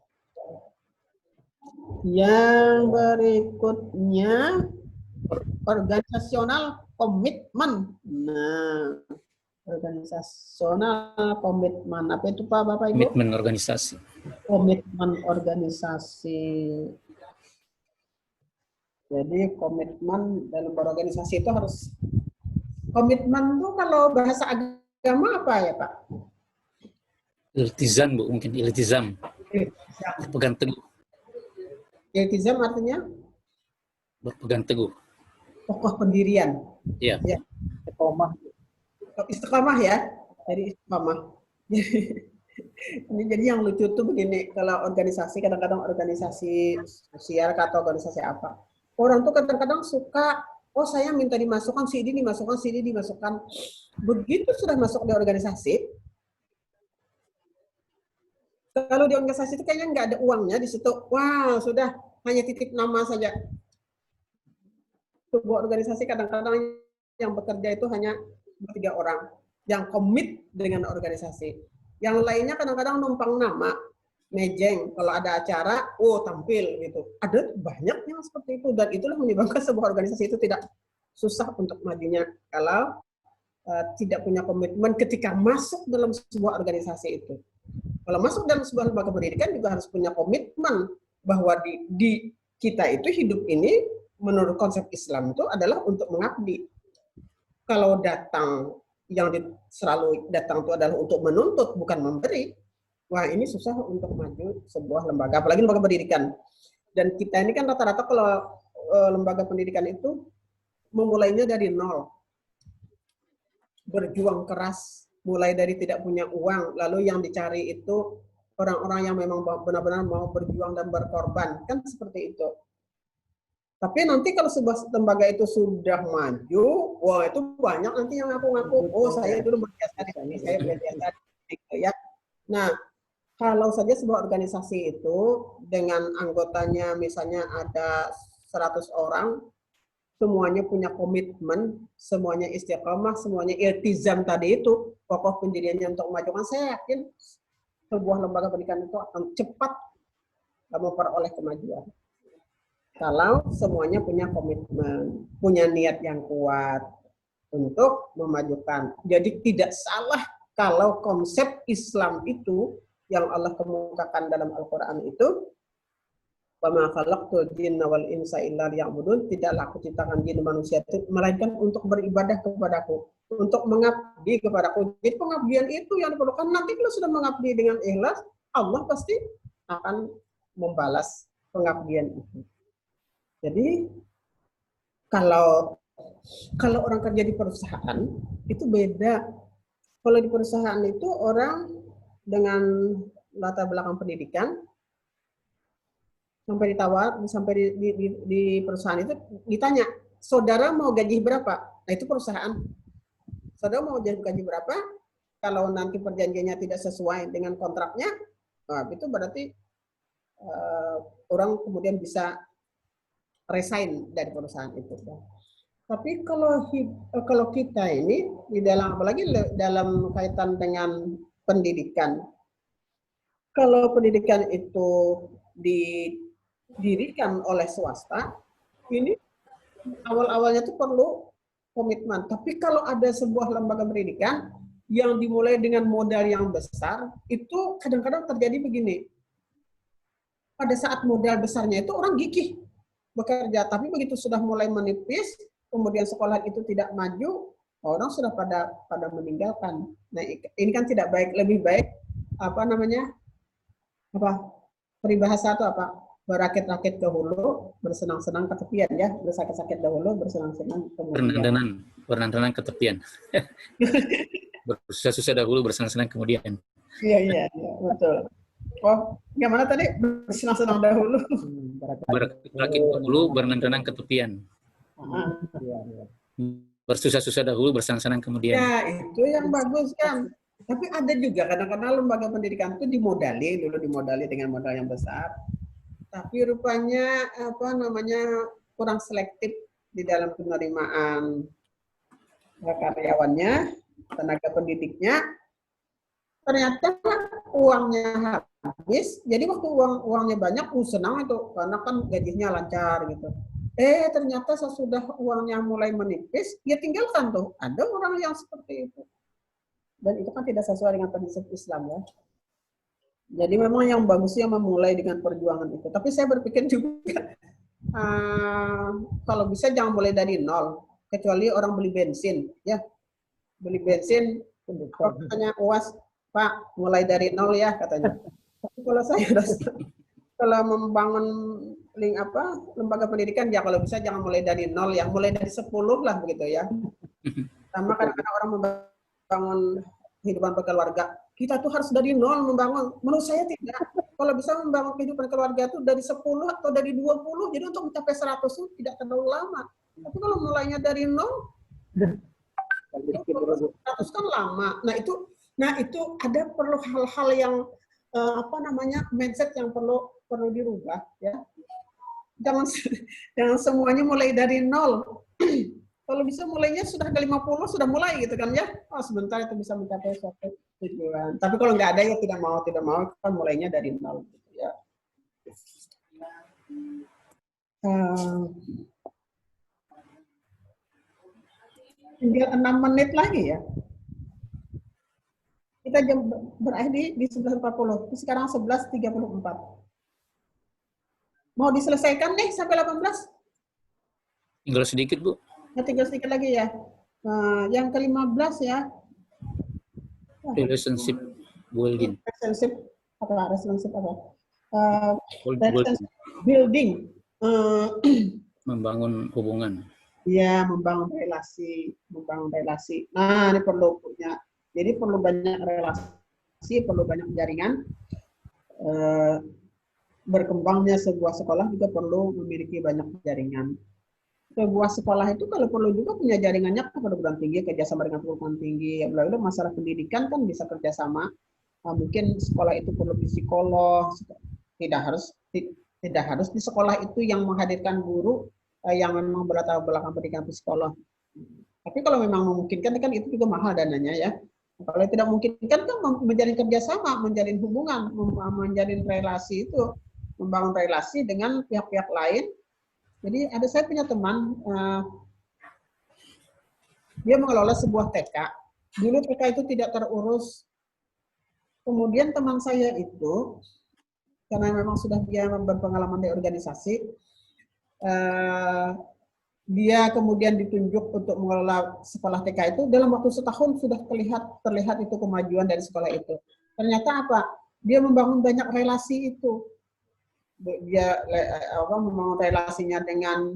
Yang berikutnya organisasional komitmen. Nah, organisasional komitmen apa itu Pak Bapak Ibu? Komitmen organisasi. Komitmen organisasi. Jadi komitmen dalam berorganisasi itu harus, komitmen itu kalau bahasa Agama apa ya Pak? Iltizam, Bu, mungkin iltizam. Berpegang teguh. Iltizam artinya Berpegang teguh. kokoh pendirian. Ya. Ya. Istiqomah. Istiqomah ya, dari istiqomah. Ini jadi yang lucu tuh begini, kalau organisasi, kadang-kadang organisasi sosial atau organisasi apa, orang tuh kadang-kadang suka, oh saya minta dimasukkan, si ini dimasukkan, si ini dimasukkan. Begitu sudah masuk di organisasi, kalau di organisasi itu kayaknya nggak ada uangnya di situ, wah sudah hanya titip nama saja. Sebuah organisasi kadang-kadang yang bekerja itu hanya 3 orang yang komit dengan organisasi. Yang lainnya kadang-kadang numpang nama, mejeng, kalau ada acara, oh tampil gitu. Ada banyak yang seperti itu, dan itulah menyebabkan sebuah organisasi itu tidak susah untuk majunya kalau tidak punya komitmen ketika masuk dalam sebuah organisasi itu. Kalau masuk dalam sebuah lembaga pendidikan juga harus punya komitmen bahwa di kita itu hidup ini menurut konsep Islam itu adalah untuk mengabdi. Kalau datang yang selalu datang itu adalah untuk menuntut bukan memberi, wah ini susah untuk maju sebuah lembaga, apalagi lembaga pendidikan. Dan kita ini kan rata-rata kalau lembaga pendidikan itu memulainya dari nol, berjuang keras, mulai dari tidak punya uang, lalu yang dicari itu orang-orang yang memang benar-benar mau berjuang dan berkorban, kan seperti itu. Tapi nanti kalau sebuah lembaga itu sudah maju, wah itu banyak nanti yang ngaku-ngaku, oh saya dulu berjasa di sini, saya berjasa di sini, ya. Nah, kalau saja sebuah organisasi itu dengan anggotanya misalnya ada 100 orang, semuanya punya komitmen, semuanya istiqomah, semuanya iltizam tadi itu, kokoh pendiriannya untuk memajukan, saya yakin sebuah lembaga pendidikan itu akan cepat memperoleh kemajuan. Kalau semuanya punya komitmen, punya niat yang kuat untuk memajukan. Jadi tidak salah kalau konsep Islam itu yang Allah kemukakan dalam Al-Quran itu, وَمَا خَلَقْتُ الْجِنَّ وَالْإِنسَ إِلَّا لِيَعْبُدُونَ, tidaklah aku ciptakan jin manusia itu melainkan untuk beribadah kepadaku, untuk mengabdi kepadaku. Jadi pengabdian itu yang diperlukan. Nanti kalau sudah mengabdi dengan ikhlas, Allah pasti akan membalas pengabdian itu. Jadi kalau orang kerja di perusahaan itu beda. Kalau di perusahaan itu orang dengan latar belakang pendidikan sampai di perusahaan itu ditanya, saudara mau gaji berapa? Nah itu perusahaan. Saudara mau gaji berapa? Kalau nanti perjanjiannya tidak sesuai dengan kontraknya, nah itu berarti orang kemudian bisa resign dari perusahaan itu. Tapi kalau kita ini di dalam, apalagi dalam kaitan dengan pendidikan, kalau pendidikan itu didirikan oleh swasta, ini awal-awalnya itu perlu komitmen. Tapi kalau ada sebuah lembaga pendidikan yang dimulai dengan modal yang besar, itu kadang-kadang terjadi begini. Pada saat modal besarnya itu orang gigih bekerja, tapi begitu sudah mulai menipis, kemudian sekolah itu tidak maju, orang sudah pada meninggalkan. Nah, ini kan tidak baik. Lebih baik peribahasa itu apa? Berakit-rakit ke hulu, bersenang-senang ke tepian, ya. Bersakit-sakit dahulu, bersenang-senang kemudian. Bernandanan ke tepian. Bersusah-susah dahulu, bersenang-senang kemudian. Iya, betul. Oh, gimana tadi? Bersenang-senang dahulu. Berakit dahulu, bernandanan ke tepian. Bersusah-susah dahulu, bersenang-senang kemudian. Ya, itu yang bagus kan. Tapi ada juga kadang-kadang lembaga pendidikan itu dimodali dengan modal yang besar. Tapi rupanya kurang selektif di dalam penerimaan karyawannya, tenaga pendidiknya. Ternyata uangnya habis. Jadi waktu uangnya banyak, senang itu karena kan gajinya lancar gitu. Ternyata sesudah uangnya mulai menipis, dia tinggalkan tuh. Ada orang yang seperti itu. Dan itu kan tidak sesuai dengan prinsip Islam, ya. Jadi memang yang bagusnya memulai dengan perjuangan itu. Tapi saya berpikir juga, kalau bisa jangan mulai dari nol. Kecuali orang beli bensin, ya. Beli bensin, Kalau katanya UAS, Pak, mulai dari nol ya katanya. Tapi kalau saya kalau membangun lembaga pendidikan ya kalau bisa jangan mulai dari nol ya, mulai dari 10 lah begitu ya. Sama kadang-kadang orang membangun kehidupan berkeluarga, kita tuh harus dari nol membangun. Menurut saya tidak. Kalau bisa membangun kehidupan keluarga itu dari 10 atau dari 20, jadi untuk mencapai 100 itu tidak terlalu lama. Tapi kalau mulainya dari nol, 100 kan lama. Nah itu ada perlu hal-hal yang mindset yang perlu dirubah ya. Jangan semuanya mulai dari nol. Kalau bisa mulainya sudah ke 50 sudah mulai gitu kan ya. Oh sebentar itu bisa mencapai suatu tujuan. Tapi kalau nggak ada ya tidak mau kan mulainya dari nol gitu ya. Tinggal 6 menit lagi ya. Kita jam berakhir di 11.40. Sekarang 11.34. Mau diselesaikan nih sampai 18? Tinggal sedikit, Bu. Ya, tinggal sedikit lagi ya. Yang ke-15 ya. Relationship building. Relationship apa? Relationship building. Membangun hubungan. Ya, membangun relasi. Nah, ini perlu punya. Jadi perlu banyak relasi, perlu banyak jaringan. Berkembangnya sebuah sekolah juga perlu memiliki banyak jaringan. Sebuah sekolah itu kalau perlu juga punya jaringannya ke perguruan tinggi, kerjasama dengan perguruan tinggi. Lalu masalah pendidikan kan bisa kerjasama. Mungkin sekolah itu perlu psikolog. Tidak harus di sekolah itu yang menghadirkan guru yang memang berlatar belakang pendidikan psikolog. Tapi kalau memang memungkinkan kan itu juga mahal dananya ya. Kalau tidak memungkinkan kan menjalin kerjasama, menjalin hubungan, menjalin relasi itu, membangun relasi dengan pihak-pihak lain. Jadi saya punya teman, dia mengelola sebuah TK. Dulu TK itu tidak terurus. Kemudian teman saya itu, karena memang sudah dia berpengalaman di organisasi, dia kemudian ditunjuk untuk mengelola sekolah TK itu. Dalam waktu setahun sudah terlihat itu kemajuan dari sekolah itu. Ternyata apa? Dia membangun banyak relasi itu. Dia membangun relasinya dengan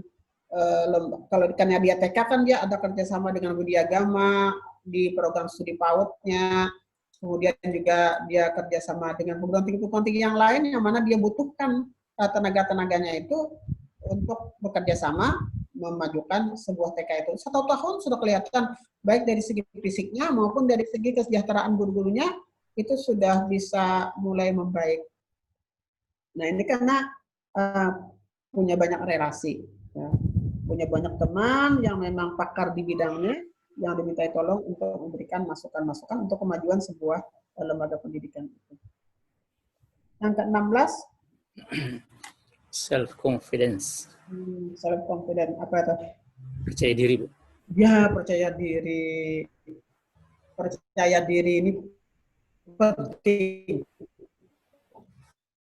kalau karena dia TK kan dia ada kerjasama dengan Budi Agama di program studi PAUD-nya, kemudian juga dia kerjasama dengan perguruan tinggi yang lain yang mana dia butuhkan tenaga-tenaganya itu untuk bekerja sama memajukan sebuah TK itu. 1 tahun sudah kelihatan baik dari segi fisiknya maupun dari segi kesejahteraan guru-gurunya itu sudah bisa mulai membaik. Nah ini karena punya banyak relasi, ya. Punya banyak teman yang memang pakar di bidangnya, yang dimintai tolong untuk memberikan masukan-masukan untuk kemajuan sebuah lembaga pendidikan itu. Yang ke-16, self-confidence. Self-confidence, apa itu? Percaya diri, Bu. Ya, percaya diri. Percaya diri ini penting.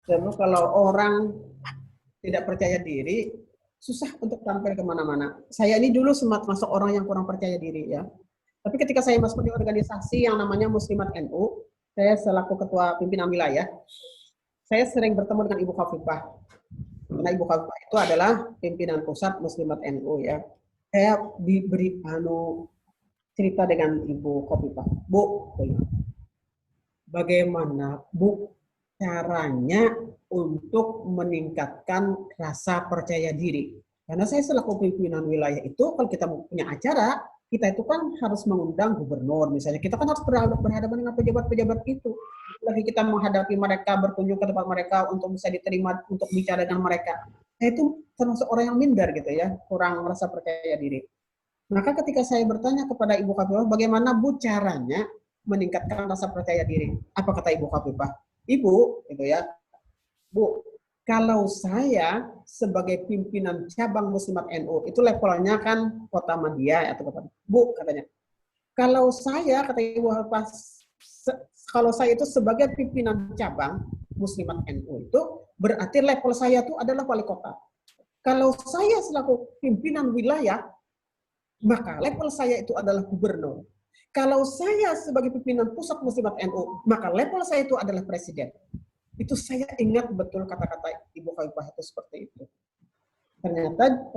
Karena kalau orang tidak percaya diri, susah untuk tampil kemana-mana. Saya ini dulu sempat masuk orang yang kurang percaya diri ya. Tapi ketika saya masuk di organisasi yang namanya Muslimat NU, saya selaku ketua pimpinan wilayah, saya sering bertemu dengan Ibu Khafifah. Karena Ibu Khafifah itu adalah pimpinan pusat Muslimat NU ya. Saya diberi cerita dengan Ibu Khafifah. Bu, bagaimana Bu caranya untuk meningkatkan rasa percaya diri? Karena saya selaku pimpinan wilayah itu, kalau kita punya acara, kita itu kan harus mengundang gubernur misalnya. Kita kan harus berhadapan dengan pejabat-pejabat itu. Lagi kita menghadapi mereka, berkunjung ke tempat mereka untuk bisa diterima, untuk bicara dengan mereka. Saya itu termasuk orang yang minder gitu ya, kurang merasa percaya diri. Maka ketika saya bertanya kepada Ibu Khafifah, bagaimana Bu caranya meningkatkan rasa percaya diri? Apa kata Ibu Khafifah? Ibu, gitu ya, Bu, kalau saya sebagai pimpinan cabang Muslimat NU, itu levelnya kan Kota Madia atau Kota. Bu, katanya, kalau saya, kata Ibu Khafifah, kalau saya itu sebagai pimpinan cabang Muslimat NU itu berarti level saya itu adalah wali kota. Kalau saya selaku pimpinan wilayah, maka level saya itu adalah gubernur. Kalau saya sebagai pimpinan pusat Muslimat NU, maka level saya itu adalah presiden. Itu saya ingat betul kata-kata Ibu Khaifah itu seperti itu. Ternyata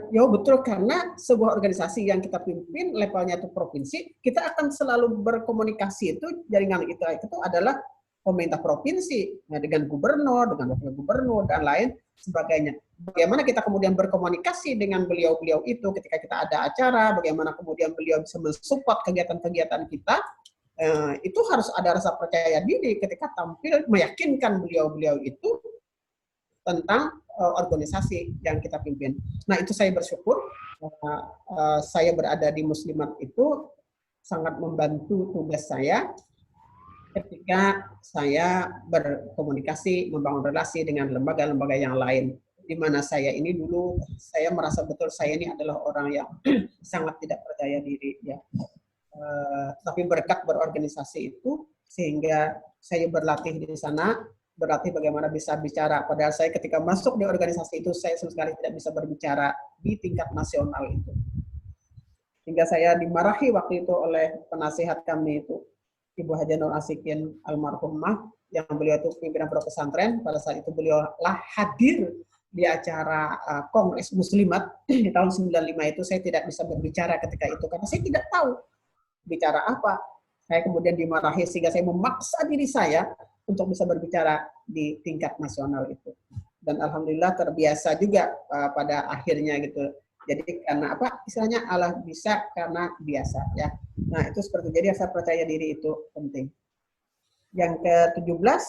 ya betul, karena sebuah organisasi yang kita pimpin levelnya itu provinsi, kita akan selalu berkomunikasi, itu jaringan itu adalah pemerintah provinsi, nah, dengan gubernur, dengan wakil gubernur dan lain sebagainya. Bagaimana kita kemudian berkomunikasi dengan beliau-beliau itu ketika kita ada acara, bagaimana kemudian beliau bisa mensupport kegiatan-kegiatan kita, itu harus ada rasa percaya diri ketika tampil meyakinkan beliau-beliau itu tentang organisasi yang kita pimpin. Nah, itu saya bersyukur saya berada di Muslimat itu sangat membantu tugas saya ketika saya berkomunikasi, membangun relasi dengan lembaga-lembaga yang lain. Di mana saya ini dulu, saya merasa betul saya ini adalah orang yang sangat tidak percaya diri. Ya. Tapi berkat berorganisasi itu, sehingga saya berlatih di sana, berlatih bagaimana bisa bicara. Padahal saya ketika masuk di organisasi itu, saya sama sekali tidak bisa berbicara di tingkat nasional itu. Hingga saya dimarahi waktu itu oleh penasihat kami itu, Ibu Haja Nur Asikin almarhumah, yang beliau itu pimpinan pondok pesantren. Pada saat itu beliau lah hadir di acara Kongres Muslimat di tahun 95 itu. Saya tidak bisa berbicara ketika itu, karena saya tidak tahu bicara apa. Saya kemudian dimarahi sehingga saya memaksa diri saya untuk bisa berbicara di tingkat nasional itu. Dan alhamdulillah terbiasa juga pada akhirnya gitu. Jadi karena apa? Istilahnya Allah bisa karena biasa ya. Nah, itu seperti jadi rasa percaya diri itu penting. Yang ke-17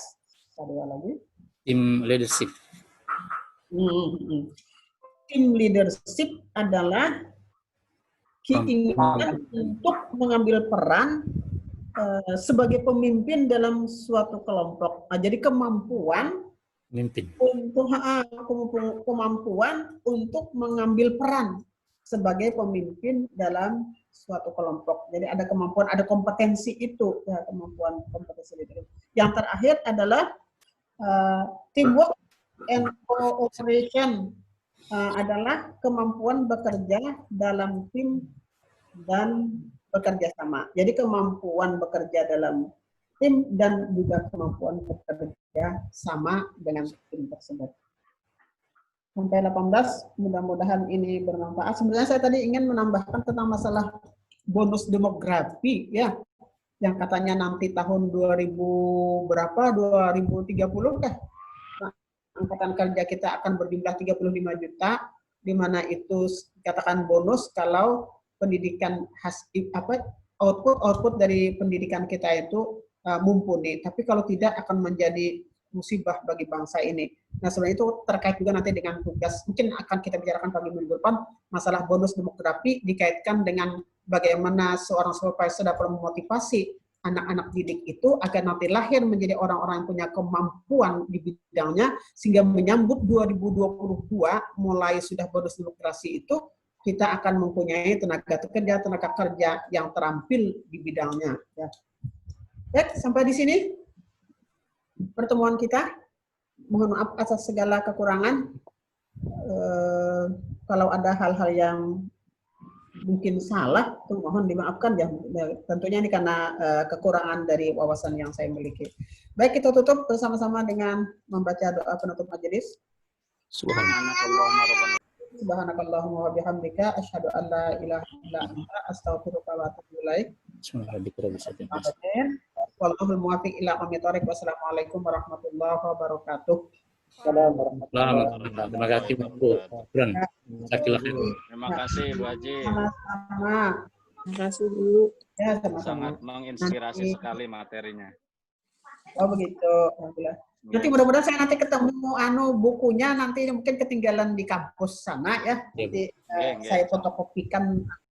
ada lagi. Tim leadership. Tim leadership adalah keinginan untuk mengambil peran sebagai pemimpin dalam suatu kelompok. Nah, jadi kemampuan Mimpin. Kemampuan untuk mengambil peran sebagai pemimpin dalam suatu kelompok. Jadi ada kemampuan, ada kompetensi itu, ya, kemampuan kompetensi itu. Yang terakhir adalah teamwork and cooperation, adalah kemampuan bekerja dalam tim dan bekerja sama. Jadi kemampuan bekerja dalam tim dan juga kemampuan bekerja sama dengan tim tersebut. Sampai 18, mudah-mudahan ini bermanfaat. Sebenarnya saya tadi ingin menambahkan tentang masalah bonus demografi, ya, yang katanya nanti tahun 2030 kah? Nah, angkatan kerja kita akan berjumlah 35 juta, di mana itu dikatakan bonus kalau pendidikan output dari pendidikan kita itu mumpuni. Tapi kalau tidak akan menjadi musibah bagi bangsa ini. Nah, sebenarnya itu terkait juga nanti dengan tugas, mungkin akan kita bicarakan pagi minggu depan, masalah bonus demografi dikaitkan dengan bagaimana seorang supervisor dapat memotivasi anak-anak didik itu agar nanti lahir menjadi orang-orang yang punya kemampuan di bidangnya, sehingga menyambut 2022 mulai sudah bonus demografi itu, kita akan mempunyai tenaga kerja yang terampil di bidangnya. Ya. Baik, sampai di sini pertemuan kita. Mohon maaf atas segala kekurangan. Kalau ada hal-hal yang mungkin salah, mohon dimaafkan ya. Tentunya ini karena kekurangan dari wawasan yang saya miliki. Baik, kita tutup bersama-sama dengan membaca doa penutup majelis. Subhanakallahumma wa bihamdika asyhadu an la ilaha illa anta astaghfiruka wa atubu ilaik. Wallahul muwaffiq ila aqwamit thoriq. Wassalamualaikum warahmatullahi wabarakatuh. Terima kasih Bu. Terima kasih Bu Haji. Sama-sama. Terima kasih Bu. Ya, sama-sama. Sangat menginspirasi sekali materinya. Oh begitu. Alhamdulillah. Nanti mudah-mudahan saya nanti ketemu bukunya nanti mungkin ketinggalan di kampus sana ya. Nanti saya fotokopikan